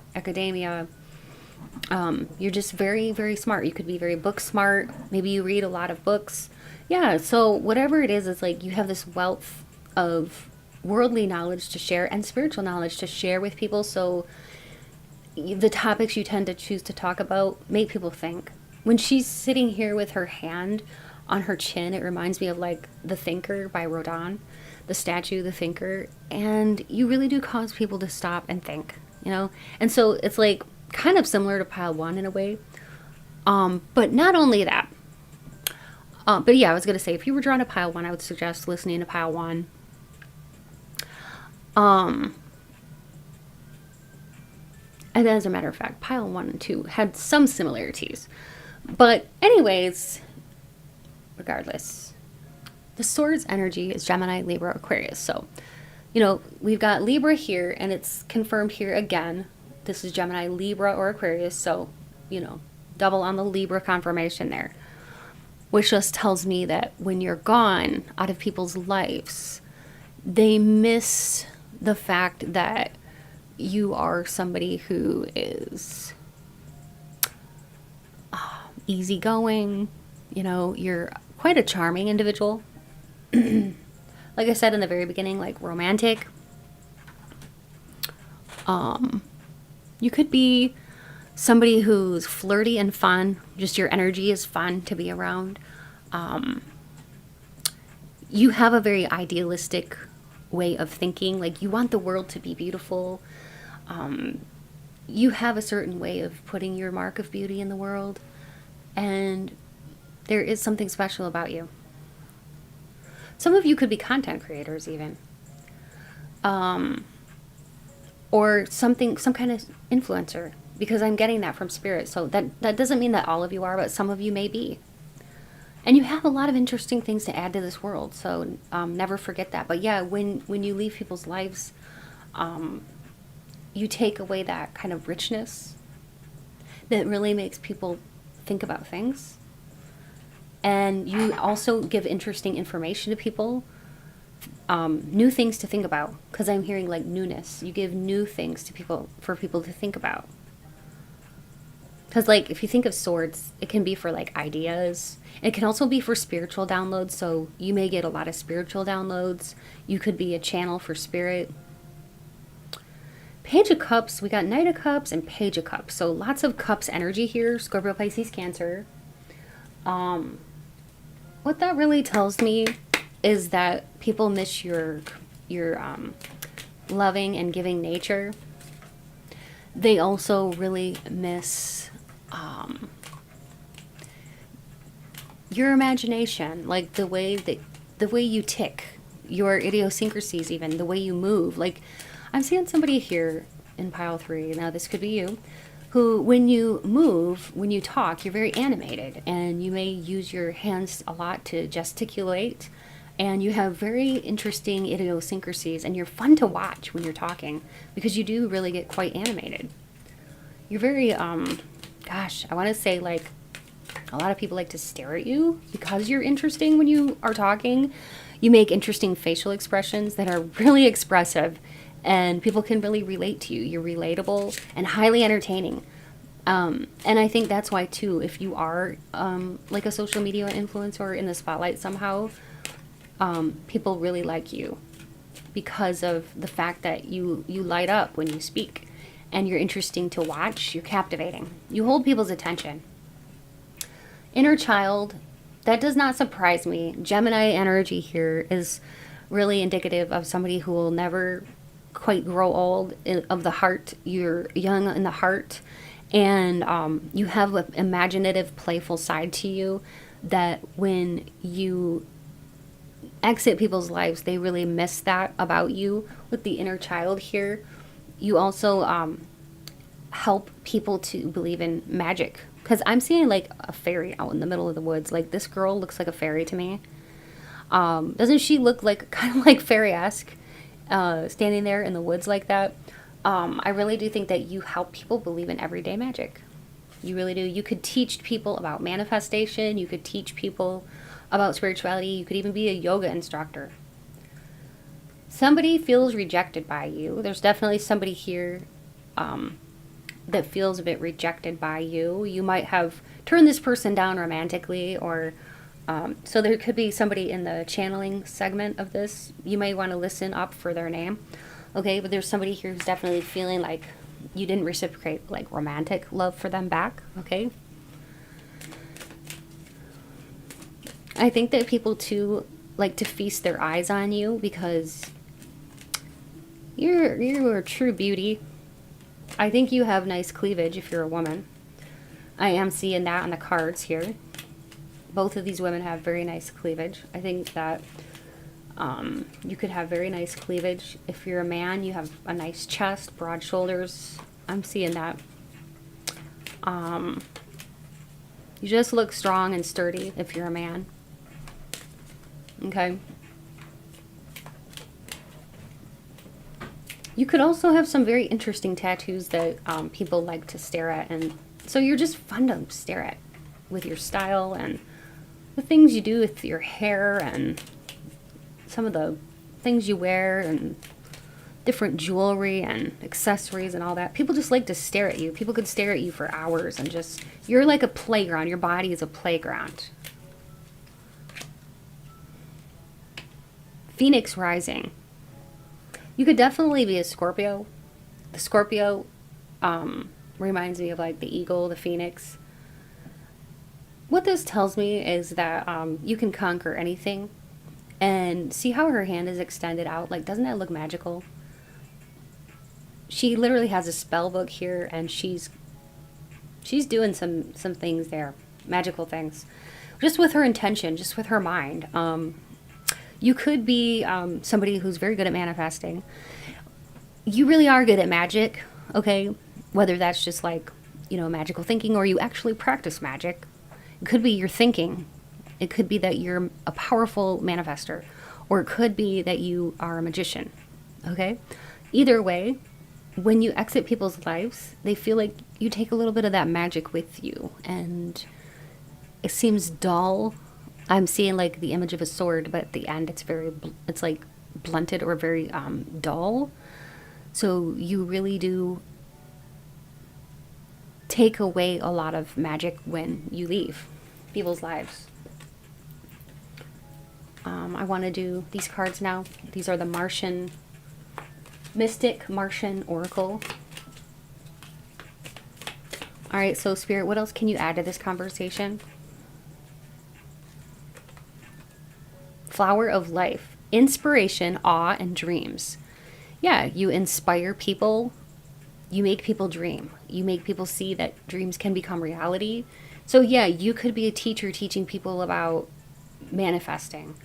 You're just very, very smart. You could be very book smart. Maybe you read a lot of books. Yeah, so whatever it is, it's like you have this wealth of worldly knowledge to share and spiritual knowledge to share with people. So the topics you tend to choose to talk about make people think. When she's sitting here with her hand on her chin, it reminds me of like The Thinker by Rodin, the statue, The Thinker. And you really do cause people to stop and think, you know? And so it's like kind of similar to pile one in a way. But not only that, but yeah, I was going to say, if you were drawn to pile one, I would suggest listening to pile one. And as a matter of fact, pile 1 and 2 had some similarities. But anyways, regardless, the Swords energy is Gemini, Libra, Aquarius. So, you know, we've got Libra here, and it's confirmed here again. This is Gemini, Libra, or Aquarius. So, you know, double on the Libra confirmation there. which just tells me that when you're gone out of people's lives, they miss the fact that you are somebody who is easygoing. You know, you're quite a charming individual. Like I said in the very beginning, like romantic. You could be somebody who's flirty and fun. Just your energy is fun to be around. You have a very idealistic way of thinking. Like, you want the world to be beautiful. You have a certain way of putting your mark of beauty in the world. And there is something special about you. Some of you could be content creators even. Or some kind of influencer, because I'm getting that from spirit. So that doesn't mean that all of you are, but some of you may be. And you have a lot of interesting things to add to this world, so never forget that. But yeah, when you leave people's lives, you take away that kind of richness that really makes people think about things. And you also give interesting information to people, new things to think about, because I'm hearing like newness. You give new things to people, for people to think about. Because like, if you think of swords, it can be for like ideas. It can also be for spiritual downloads, so you may get a lot of spiritual downloads. You could be a channel for spirit. Page of Cups, we got Knight of Cups and Page of Cups. So lots of Cups energy here, Scorpio, Pisces, Cancer. What that really tells me is that people miss your loving and giving nature. They also really miss your imagination, like the way you tick, your idiosyncrasies, even the way you move. Like, I'm seeing somebody here in pile 3. Now this could be you, who, when you move, when you talk, you're very animated, and you may use your hands a lot to gesticulate, and you have very interesting idiosyncrasies, and you're fun to watch when you're talking, because you do really get quite animated. You're very, gosh, I want to say, like, a lot of people like to stare at you because you're interesting when you are talking. You make interesting facial expressions that are really expressive, and people can really relate to you. You're relatable and highly entertaining. And I think that's why, too, if you are like a social media influencer in the spotlight somehow, people really like you because of the fact that you light up when you speak, and you're interesting to watch. You're captivating. You hold people's attention. Inner child, that does not surprise me. Gemini energy here is really indicative of somebody who will never quite grow old of the heart. You're young in the heart, and you have an imaginative, playful side to you that when you exit people's lives, they really miss that about you. With the inner child here, you also help people to believe in magic, because I'm seeing like a fairy out in the middle of the woods. Like, this girl looks like a fairy to me. Doesn't she look like kind of like fairy-esque, standing there in the woods like that? I really do think that you help people believe in everyday magic. You really do. You could teach people about manifestation. You could teach people about spirituality. You could even be a yoga instructor. Somebody feels rejected by you. There's definitely somebody here that feels a bit rejected by you. You might have turned this person down romantically, or so there could be somebody in the channeling segment of this. You may want to listen up for their name. Okay, but there's somebody here who's definitely feeling like you didn't reciprocate like romantic love for them back. Okay, I think that people too like to feast their eyes on you because you're a true beauty. I think you have nice cleavage if you're a woman. I am seeing that on the cards here. Both of these women have very nice cleavage. I think that you could have very nice cleavage. If you're a man, you have a nice chest, broad shoulders. I'm seeing that. You just look strong and sturdy if you're a man. Okay. You could also have some very interesting tattoos that people like to stare at, and so you're just fun to stare at with your style, and the things you do with your hair and some of the things you wear and different jewelry and accessories and all that. People just like to stare at you. People could stare at you for hours and just, you're like a playground. Your body is a playground. Phoenix rising. You could definitely be a Scorpio. The Scorpio reminds me of like the eagle, the phoenix. What this tells me is that you can conquer anything. And see how her hand is extended out? Like, doesn't that look magical? She literally has a spell book here, and she's doing some things there, magical things, just with her intention, just with her mind. You could be somebody who's very good at manifesting. You really are good at magic, okay? Whether that's just like, you know, magical thinking, or you actually practice magic. It could be your thinking. It could be that you're a powerful manifester, or it could be that you are a magician, okay? Either way, when you exit people's lives, they feel like you take a little bit of that magic with you, and it seems dull. I'm seeing like the image of a sword, but at the end it's like blunted or very dull. So you really do take away a lot of magic when you leave people's lives. I want to do these cards now. These are the Martian, Mystic Martian Oracle. All right, so Spirit, what else can you add to this conversation? Flower of Life, inspiration, awe, and dreams. Yeah, you inspire people. You make people dream. You make people see that dreams can become reality. So yeah, you could be a teacher teaching people about manifesting.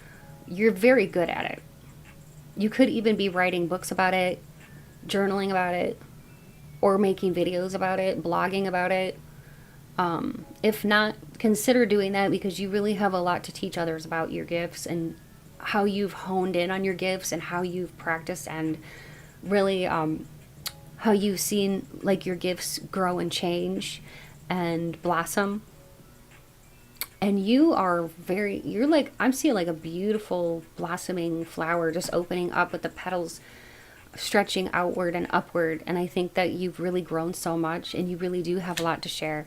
You're very good at it. You could even be writing books about it, journaling about it, or making videos about it, blogging about it. If not, consider doing that, because you really have a lot to teach others about your gifts and how you've honed in on your gifts and how you've practiced, and really how you've seen like your gifts grow and change and blossom. And you're like, I'm seeing like a beautiful blossoming flower just opening up with the petals stretching outward and upward. And I think that you've really grown so much, and you really do have a lot to share.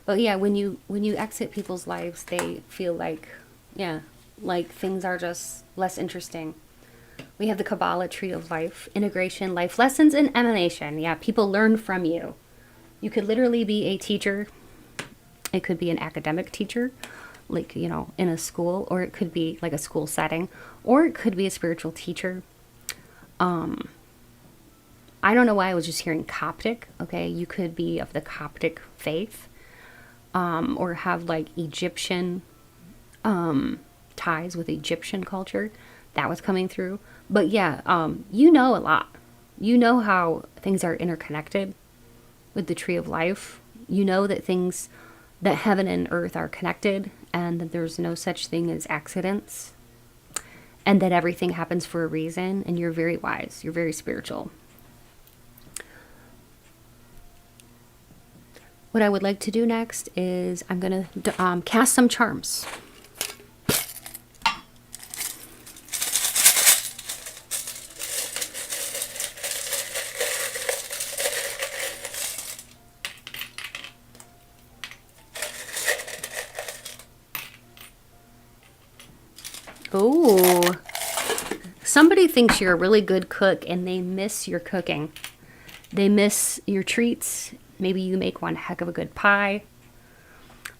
But yeah, when you exit people's lives, they feel like, yeah, like things are just less interesting. We have the Kabbalah Tree of Life, integration, life lessons, and emanation. Yeah, people learn from you. You could literally be a teacher. It could be an academic teacher, like, you know, in a school, or it could be like a school setting, or it could be a spiritual teacher. I don't know why I was just hearing Coptic. Okay, you could be of the Coptic faith, or have like Egyptian ties with Egyptian culture. That was coming through. But yeah, you know a lot. You know how things are interconnected with the Tree of Life. You know that things, that heaven and earth are connected, and that there's no such thing as accidents, and that everything happens for a reason. And you're very wise. You're very spiritual. What I would like to do next is I'm going to cast some charms. Oh, somebody thinks you're a really good cook and they miss your cooking. They miss your treats. Maybe you make one heck of a good pie.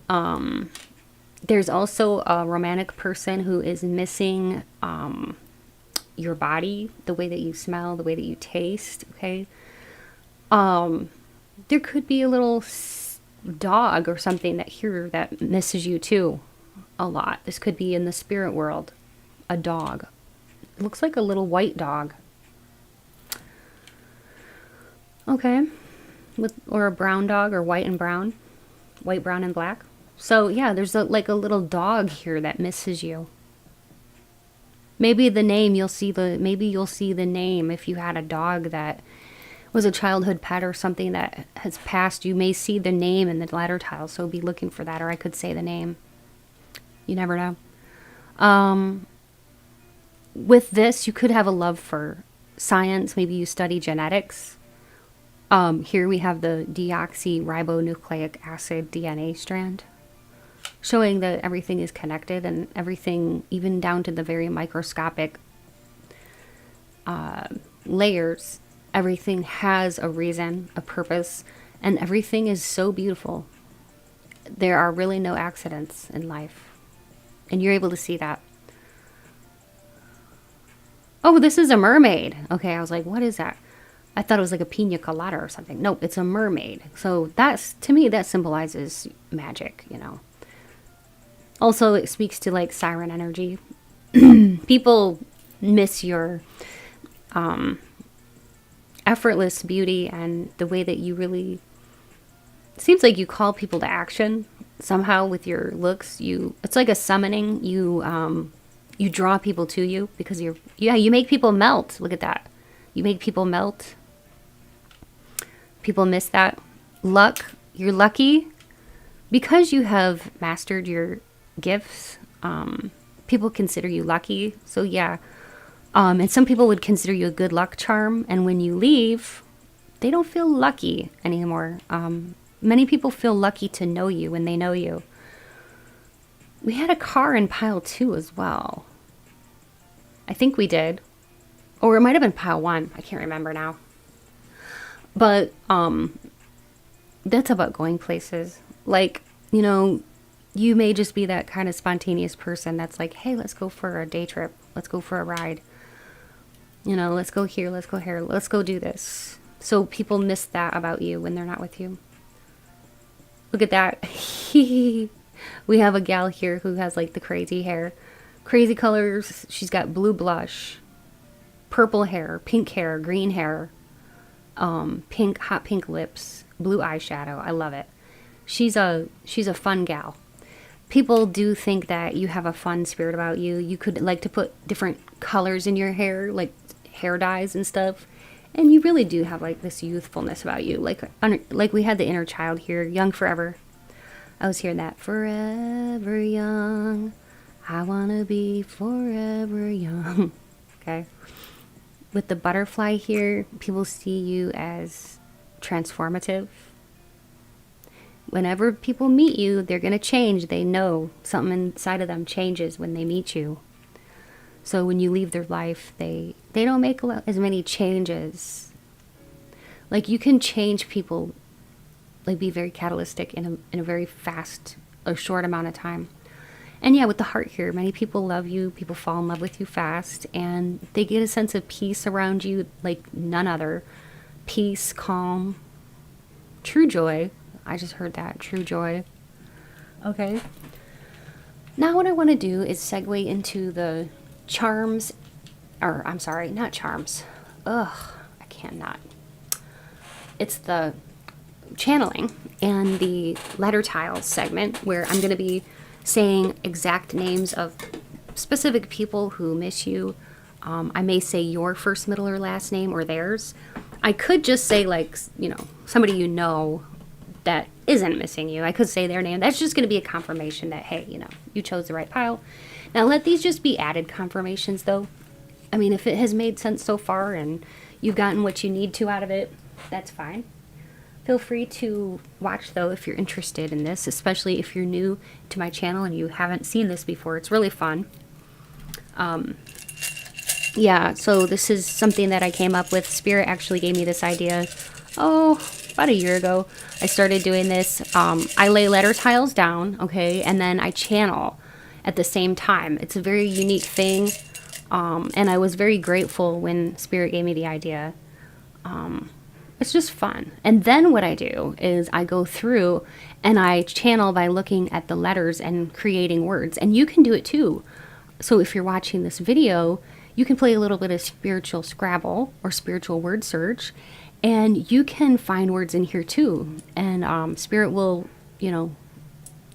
There's also a romantic person who is missing your body, the way that you smell, the way that you taste, okay? There could be a little dog or something that misses you too a lot. This could be in the spirit world. A dog. It looks like a little white dog. Okay. Or a brown dog, or white and brown. White, brown, and black. So yeah, there's like a little dog here that misses you. Maybe the name, maybe you'll see the name if you had a dog that was a childhood pet or something that has passed. You may see the name in the letter tile, so be looking for that, or I could say the name. You never know. With this, you could have a love for science. Maybe you study genetics. Here we have the deoxyribonucleic acid DNA strand, showing that everything is connected and everything, even down to the very microscopic layers, everything has a reason, a purpose, and everything is so beautiful. There are really no accidents in life, and you're able to see that. Oh, this is a mermaid. Okay, I was like, what is that? I thought it was like a pina colada or something. Nope, it's a mermaid. So that's, to me, that symbolizes magic, you know. Also, it speaks to like siren energy. People miss your effortless beauty and the way that you really, it seems like you call people to action somehow with your looks. It's like a summoning. You draw people to you because you make people melt. Look at that. You make people melt. People miss that. Luck. You're lucky because you have mastered your gifts. People consider you lucky. So yeah. And some people would consider you a good luck charm. And when you leave, they don't feel lucky anymore. Many people feel lucky to know you when they know you. We had a car in pile 2 as well. I think we did. Or it might have been pile 1. I can't remember now. But that's about going places. Like, you know, you may just be that kind of spontaneous person that's like, hey, let's go for a day trip. Let's go for a ride. You know, let's go here, let's go here, let's go do this. So people miss that about you when they're not with you. Look at that. We have a gal here who has like the crazy hair. Crazy colors. She's got blue blush, purple hair, pink hair, green hair, hot pink lips, blue eyeshadow. I love it. She's a fun gal. People do think that you have a fun spirit about you. You could like to put different colors in your hair, like hair dyes and stuff. And you really do have like this youthfulness about you. Like we had the inner child here, young forever. I was hearing that. Forever young. I want to be forever young. Okay. With the butterfly here, people see you as transformative. Whenever people meet you, they're going to change. They know something inside of them changes when they meet you. So when you leave their life, they don't make as many changes. Like you can change people, like be very catalytic in a very fast or short amount of time. And yeah, with the heart here, many people love you. People fall in love with you fast, and they get a sense of peace around you like none other. Peace, calm, true joy. I just heard that, true joy. Okay. Now what I want to do is segue into the charms, or I'm sorry, not charms. Ugh, I cannot. It's the channeling and the letter tiles segment where I'm going to be saying exact names of specific people who miss you. I may say your first, middle, or last name or theirs. I could just say like, you know, somebody you know that isn't missing you. I could say their name. That's just going to be a confirmation that, hey, you know, you chose the right pile. Now let these just be added confirmations though. I mean, if it has made sense so far and you've gotten what you need to out of it, that's fine. Feel free to watch though if you're interested in this, especially if you're new to my channel and you haven't seen this before. It's really fun. Yeah, so this is something that I came up with. Spirit actually gave me this idea, about a year ago. I started doing this. I lay letter tiles down, okay, and then I channel at the same time. It's a very unique thing, and I was very grateful when Spirit gave me the idea. It's just fun. And then what I do is I go through and I channel by looking at the letters and creating words. And you can do it too. So if you're watching this video, you can play a little bit of spiritual Scrabble or spiritual word search. And you can find words in here too. And Spirit will, you know,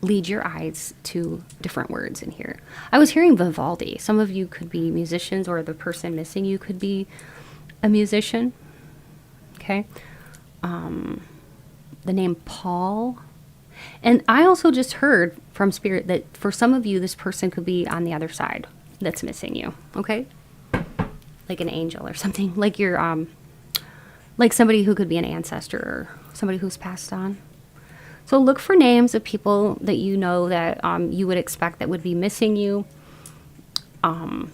lead your eyes to different words in here. I was hearing Vivaldi. Some of you could be musicians, or the person missing you could be a musician. Okay. The name Paul. And I also just heard from Spirit that for some of you, this person could be on the other side that's missing you, okay? Like an angel or something. Like you're, like somebody who could be an ancestor or somebody who's passed on. So look for names of people that you know that you would expect that would be missing you. And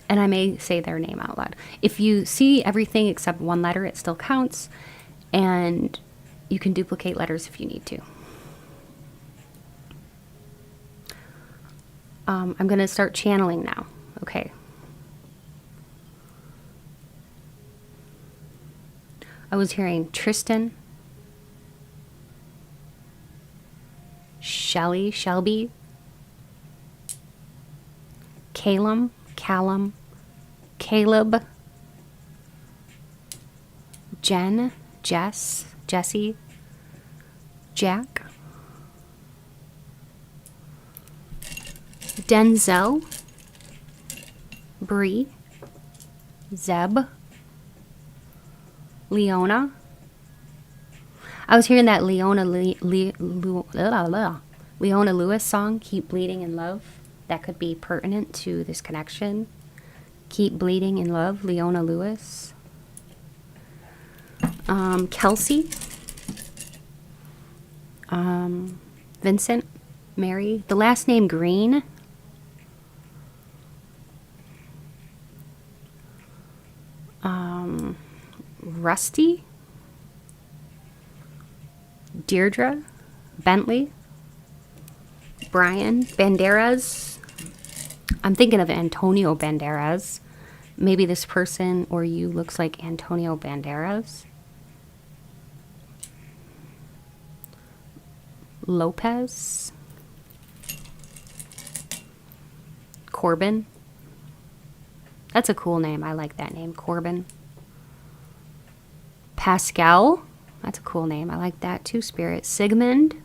I may say their name out loud. If you see everything except one letter, it still counts. And you can duplicate letters if you need to. I'm going to start channeling now. Okay. I was hearing Tristan, Shelby, Callum, Caleb, Jen, Jesse, Jack, Denzel, Bree, Zeb, Leona. I was hearing that Leona Lewis song, Keep Bleeding in Love. That could be pertinent to this connection. Keep Bleeding in Love, Leona Lewis. Kelsey. Vincent, Mary. The last name Green. Rusty. Deirdre, Bentley, Brian, Banderas. I'm thinking of Antonio Banderas. Maybe this person or you looks like Antonio Banderas. Lopez. Corbin. That's a cool name. I like that name, Corbin. Pascal. That's a cool name. I like that too, Spirit. Sigmund.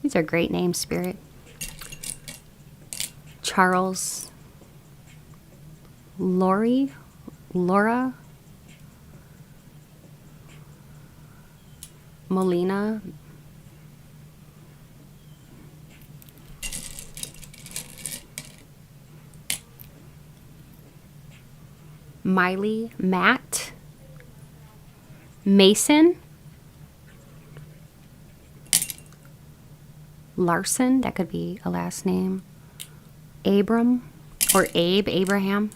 These are great names, Spirit. Charles. Laura. Molina. Miley. Matt. Mason, Larson, that could be a last name. Abram or Abraham.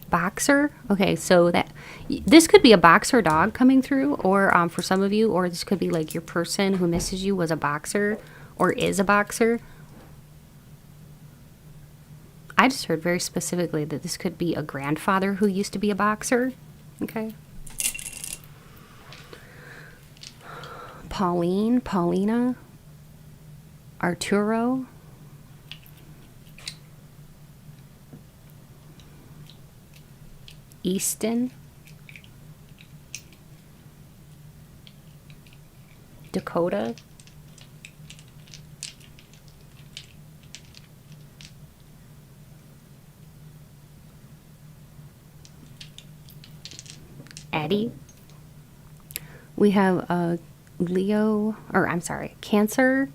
Boxer. Okay, so this could be a boxer dog coming through, or for some of you, or this could be like your person who misses you was a boxer or is a boxer. I just heard very specifically that this could be a grandfather who used to be a boxer. Okay. Paulina, Arturo, Easton, Dakota, Eddie. We have a Cancer,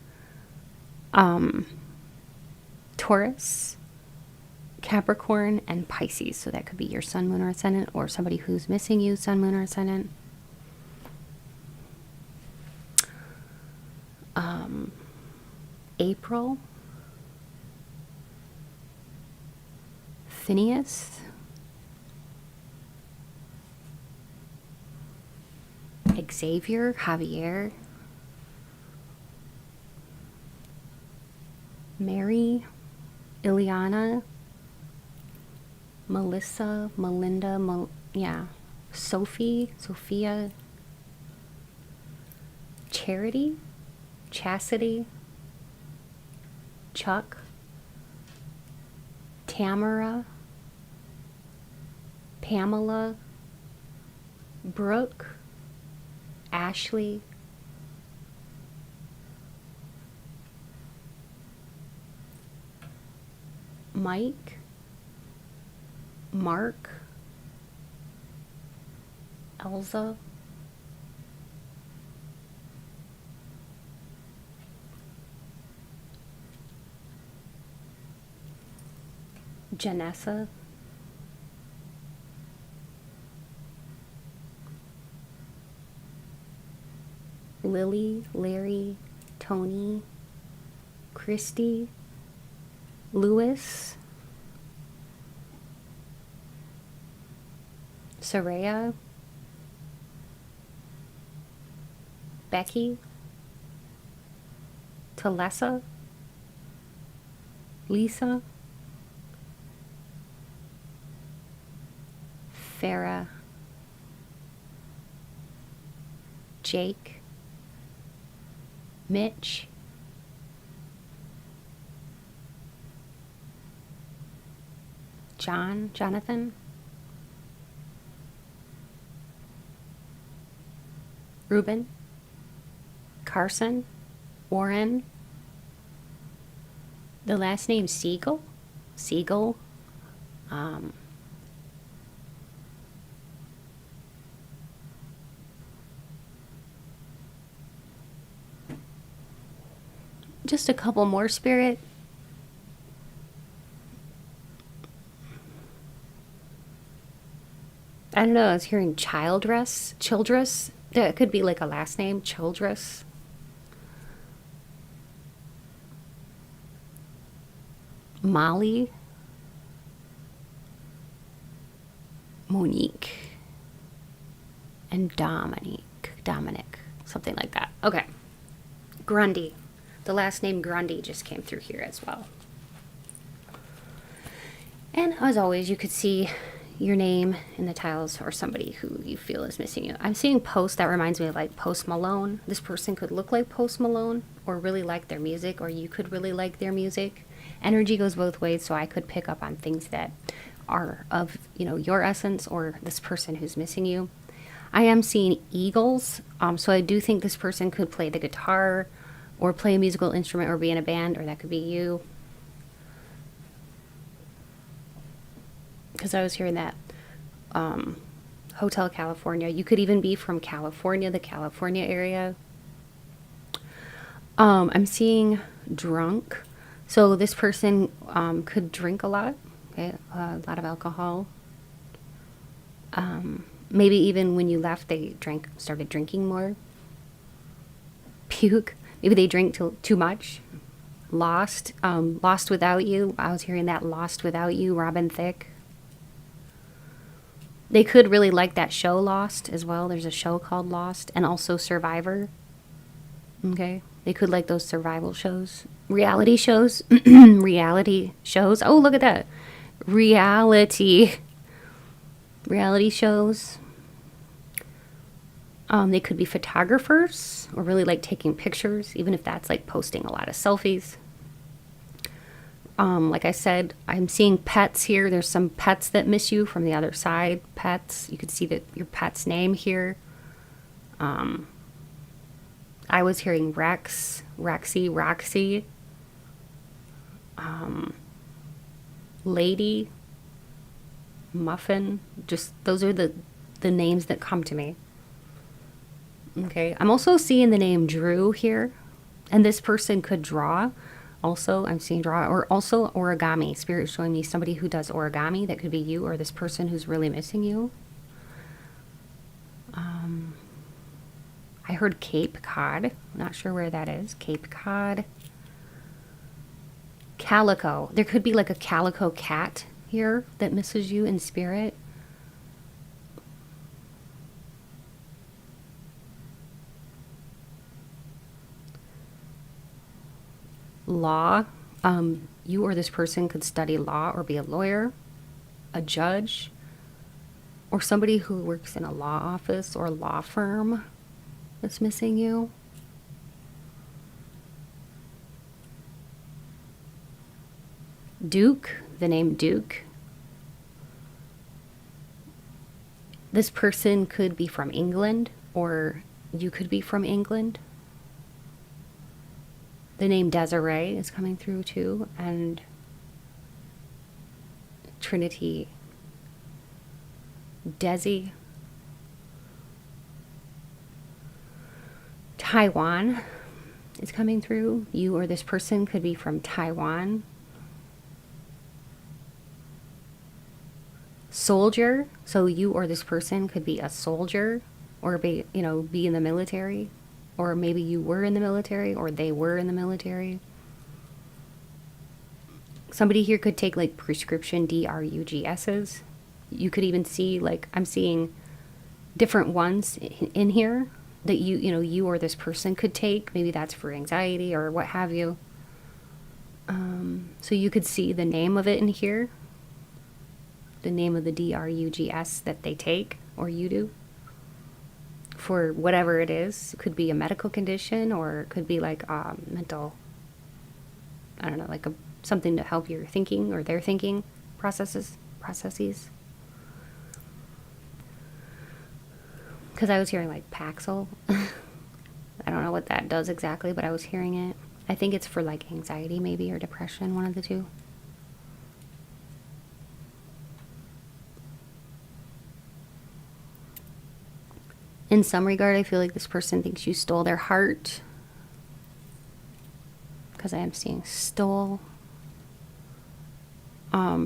Taurus, Capricorn, and Pisces. So that could be your sun, moon, or ascendant, or somebody who's missing you, sun, moon, or ascendant. April, Phineas, Javier, Mary, Ileana, Melissa, Melinda, Sophia, Charity, Chastity, Chuck, Tamara, Pamela, Brooke, Ashley, Mike, Mark, Elza, Janessa, Lily, Larry, Tony, Christy, Lewis, Saraya, Becky, Talessa, Lisa, Farah, Jake, Mitch, Jonathan, Ruben, Carson, Warren, the last name Siegel, just a couple more, Spirit. I don't know, I was hearing Childress. That could be like a last name, Childress. Molly, Monique, and Dominic, something like that. Okay. Grundy. The last name Grundy just came through here as well. And as always, you could see your name in the tiles or somebody who you feel is missing you. I'm seeing Post. That reminds me of like Post Malone. This person could look like Post Malone or really like their music, or you could really like their music. Energy goes both ways, so I could pick up on things that are of, you know, your essence or this person who's missing you. I am seeing eagles, so I do think this person could play the guitar or play a musical instrument or be in a band, or that could be you. Because I was hearing that Hotel California. You could even be from California, the California area. I'm seeing drunk. So this person could drink a lot, okay? A lot of alcohol. Maybe even when you left, they started drinking more. Puke. Maybe they drink too much. Lost Without You. I was hearing that Lost Without You, Robin Thicke. They could really like that show Lost as well. There's a show called Lost, and also Survivor. Okay. They could like those survival shows. Reality shows. Reality shows. Oh, look at that. Reality shows. They could be photographers or really like taking pictures, even if that's like posting a lot of selfies. Like I said, I'm seeing pets here. There's some pets that miss you from the other side. Pets. You could see that your pet's name here. I was hearing Rex, Rexy, Roxy, Lady, Muffin. Just those are the names that come to me. Okay, I'm also seeing the name Drew here, and this person could draw. Also, I'm seeing draw, or also origami. Spirit is showing me somebody who does origami. That could be you or this person who's really missing you. I heard Cape Cod. Not sure where that is. Cape Cod. Calico. There could be like a calico cat here that misses you in spirit. Law. You or this person could study law or be a lawyer, a judge, or somebody who works in a law office or law firm that's missing you. Duke, the name Duke. This person could be from England, or you could be from England. The name Desiree is coming through too, and Trinity, Desi, Taiwan is coming through. You or this person could be from Taiwan. Soldier, so you or this person could be a soldier, or be, you know, be in the military, or maybe you were in the military, or they were in the military. Somebody here could take like prescription DRUGSs. You could even see, like, I'm seeing different ones in here that you or this person could take. Maybe that's for anxiety or what have you. So you could see the name of it in here, the name of the DRUGS that they take, or you do, for whatever it is. It could be a medical condition, or it could be like mental, I don't know, like something to help your thinking or their thinking processes. Because I was hearing like Paxil. I don't know what that does exactly, but I was hearing it. I think it's for like anxiety maybe, or depression, one of the two. In some regard, I feel like this person thinks you stole their heart, because I am seeing stole.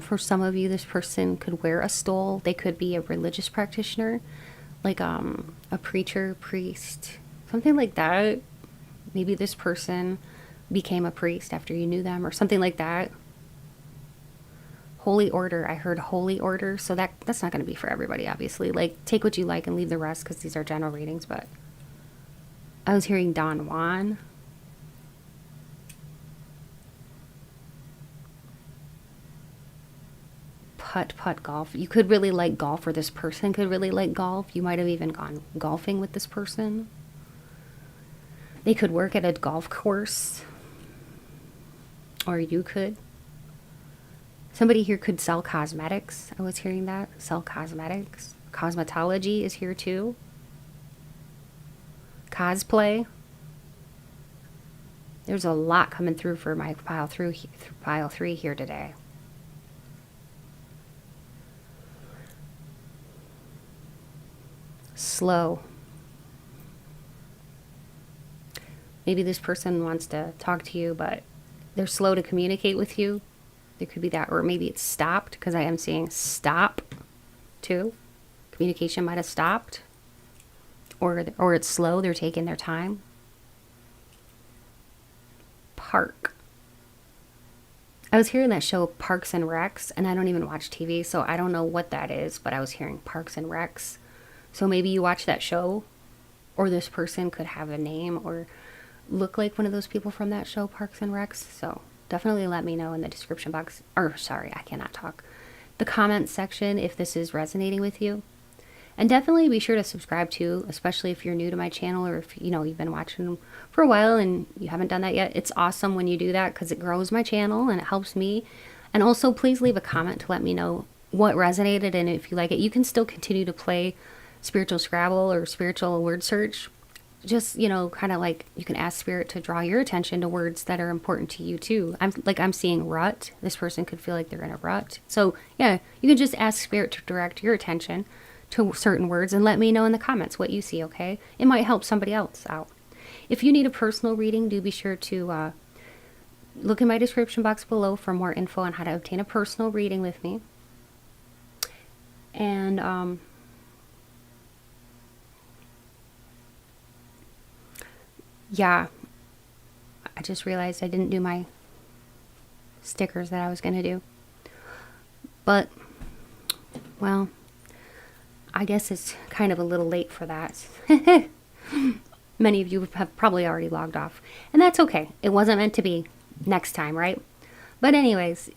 For some of you, this person could wear a stole. They could be a religious practitioner, like a preacher, priest, something like that. Maybe this person became a priest after you knew them, or something like that. Holy order. I heard holy order, so that's not going to be for everybody, obviously. Like, take what you like and leave the rest, because these are general readings. But I was hearing Don Juan. Putt golf. You could really like golf, or this person could really like golf. You might have even gone golfing with this person. They could work at a golf course, or you could. Somebody here could sell cosmetics. I was hearing that. Sell cosmetics. Cosmetology is here too. Cosplay. There's a lot coming through for my pile 3 here today. Slow. Maybe this person wants to talk to you, but they're slow to communicate with you. There could be that, or maybe it's stopped, because I am seeing stop too. Communication might have stopped, or it's slow. They're taking their time. Park. I was hearing that show Parks and Recs, and I don't even watch TV, so I don't know what that is, but I was hearing Parks and Recs. So maybe you watch that show, or this person could have a name or look like one of those people from that show, Parks and Recs. So definitely let me know in the description box, or sorry, I cannot talk, the comments section, if this is resonating with you. And definitely be sure to subscribe too, especially if you're new to my channel, or if you've been watching for a while and you haven't done that yet. It's awesome when you do that, because it grows my channel and it helps me. And also, please leave a comment to let me know what resonated, and if you like it, you can still continue to play spiritual Scrabble or spiritual word search. Just, kind of like, you can ask Spirit to draw your attention to words that are important to you too. I'm seeing rut. This person could feel like they're in a rut. So yeah, you can just ask Spirit to direct your attention to certain words and let me know in the comments what you see, okay? It might help somebody else out. If you need a personal reading, do be sure to look in my description box below for more info on how to obtain a personal reading with me. And yeah, I just realized I didn't do my stickers that I was going to do. But, well, I guess it's kind of a little late for that. Many of you have probably already logged off. And that's okay. It wasn't meant to be next time, right? But anyways,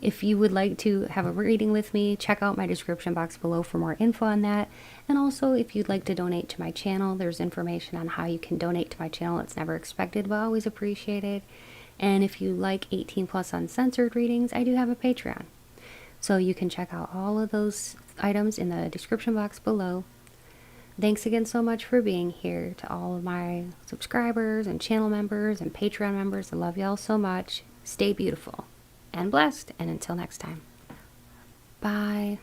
if you would like to have a reading with me, check out my description box below for more info on that. And also, if you'd like to donate to my channel, there's information on how you can donate to my channel. It's never expected, but always appreciated. And if you like 18+ uncensored readings, I do have a Patreon. So you can check out all of those items in the description box below. Thanks again so much for being here. To all of my subscribers and channel members and Patreon members, I love y'all so much. Stay beautiful and blessed. And until next time, bye.